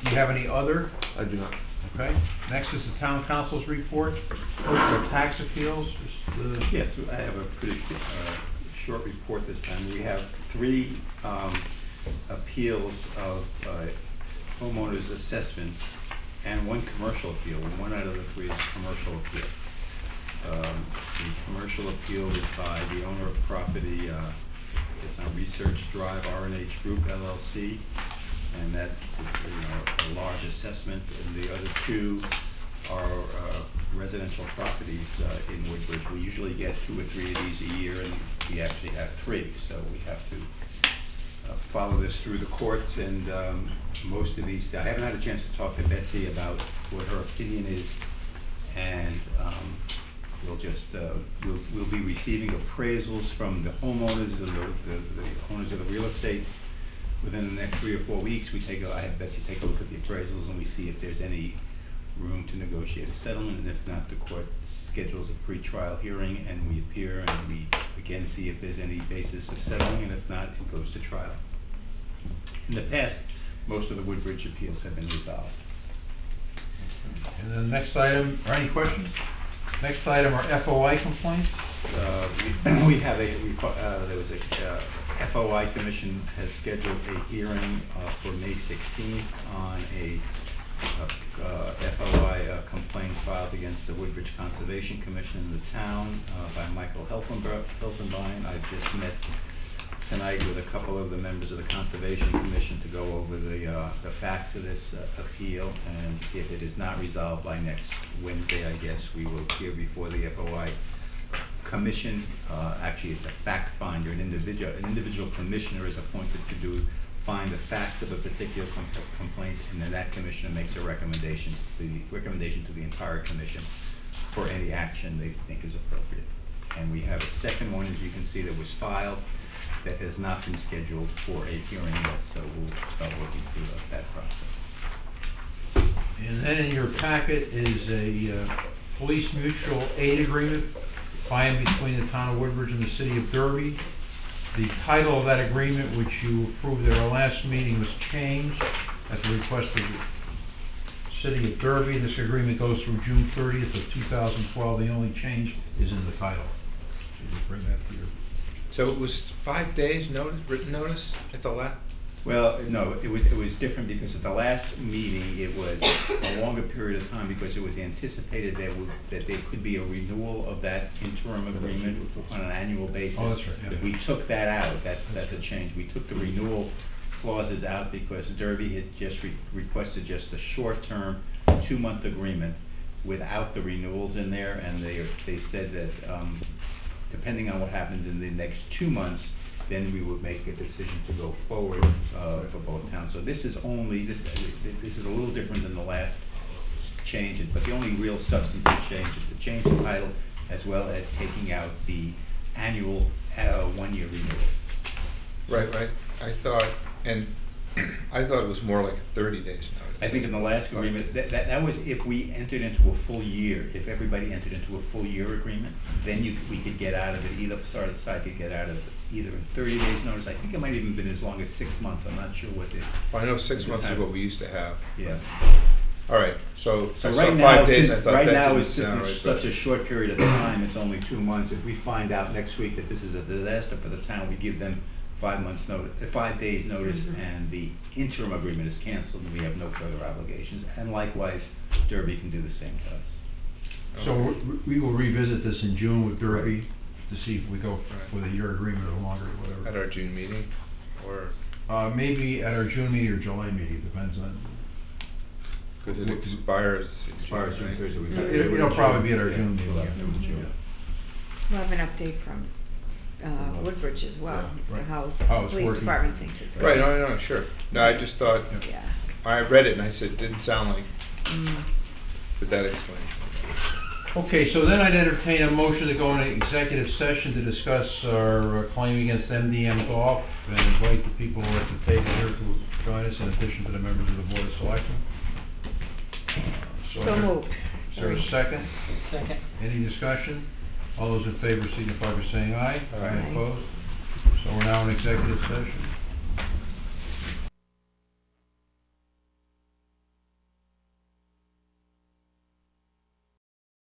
Do you have any other? I do not. Okay. Next is the town council's report. Personal tax appeals. Yes, I have a pretty short report this time. We have 3 appeals of homeowners' assessments and 1 commercial appeal. 1 out of the 3 is a commercial appeal. The commercial appeal is by the owner of property, it's on Research Drive, R&H Group LLC, and that's a large assessment. And the other 2 are residential properties in Woodbridge. We usually get 2 or 3 of these a year, and we actually have 3, so we have to follow this through the courts. And most of these, I haven't had a chance to talk to Betsy about what her opinion is, and we'll just we'll be receiving appraisals from the homeowners and the owners of the real estate within the next 3 or 4 weeks. I have Betsy take a look at the appraisals, and we see if there's any room to negotiate a settlement, and if not, the court schedules a pretrial hearing, and we appear, and we again see if there's any basis of settling, and if not, it goes to trial. In the past, most of the Woodbridge appeals have been resolved. And the next item, are any questions? Next item are FOI complaints. We have there was a FOI commission has scheduled a hearing for May 16th on a FOI complaint filed against the Woodbridge Conservation Commission in the town by Michael Hilfenbein. I've just met tonight with a couple of the members of the Conservation Commission to go over the facts of this appeal, and if it is not resolved by next Wednesday, I guess, we will appear before the FOI Commission. Actually, it's a fact finder. An individual commissioner is appointed to find the facts of a particular complaint, and then that commissioner makes a recommendation to the entire commission for any action they think is appropriate. And we have a second one, as you can see, that was filed that has not been scheduled for a hearing yet, so we'll start working through that process. And then in your packet is a police mutual aid agreement by and between the town of Woodbridge and the city of Derby. The title of that agreement, which you approved at our last meeting, was changed at the request of the city of Derby. This agreement goes through June 30th of 2012. The only change is in the title. So you bring that to your... So it was 5 days notice, written notice at the last? Well, no, it was different because at the last meeting, it was a longer period of time because it was anticipated that there could be a renewal of that interim agreement on an annual basis. Oh, that's right, yeah. We took that out. That's a change. We took the renewal clauses out because Derby had just requested just a short-term 2-month agreement without the renewals in there, and they said that depending on what happens in the next 2 months, then we would make a decision to go forward for both towns. So this is only, this is a little different than the last change, but the only real substantive change is to change the title as well as taking out the annual 1-year renewal. Right. I thought it was more like 30 days notice. I think in the last agreement, that was if we entered into a full year, if everybody entered into a full year agreement, then we could get out of it, either side could get out of it either in 30 days notice. I think it might even been as long as 6 months. I'm not sure what the... Well, I know 6 months is what we used to have. Yeah. All right, so So I right saw now, 5 days, I thought that didn't since sound it's right, such a short period of time, it's only 2 months. If we find out next week that this is a disaster for the town, we give them 5 months notice, 5 days notice, and the interim agreement is canceled, and we have no further obligations. And likewise, Derby can do the same to us. So we will revisit this in June with Derby to see if we go with a year agreement or longer or whatever. At our June meeting, or, Maybe at our June meeting or July meeting, depends on. cause it expires in Expires June right? 30th, so we- It'll probably be at our June meeting. We'll have to do it in June. We'll have an update from Woodbridge as well, as to Right. how How the it's police working. department thinks it's Right, going. no, sure. No, I just thought, Yeah. I read it and I said, didn't sound like, Mm. but that explains. Okay, so then I'd entertain a motion to go into executive session to discuss our claim against MDM Golf and invite the people at the table here to join us in addition to the members of the Board of Selectmen. So moved. Is there a second? Second. Any discussion? All those in favor signify by saying aye. Aye. Opposed? So we're now in executive session.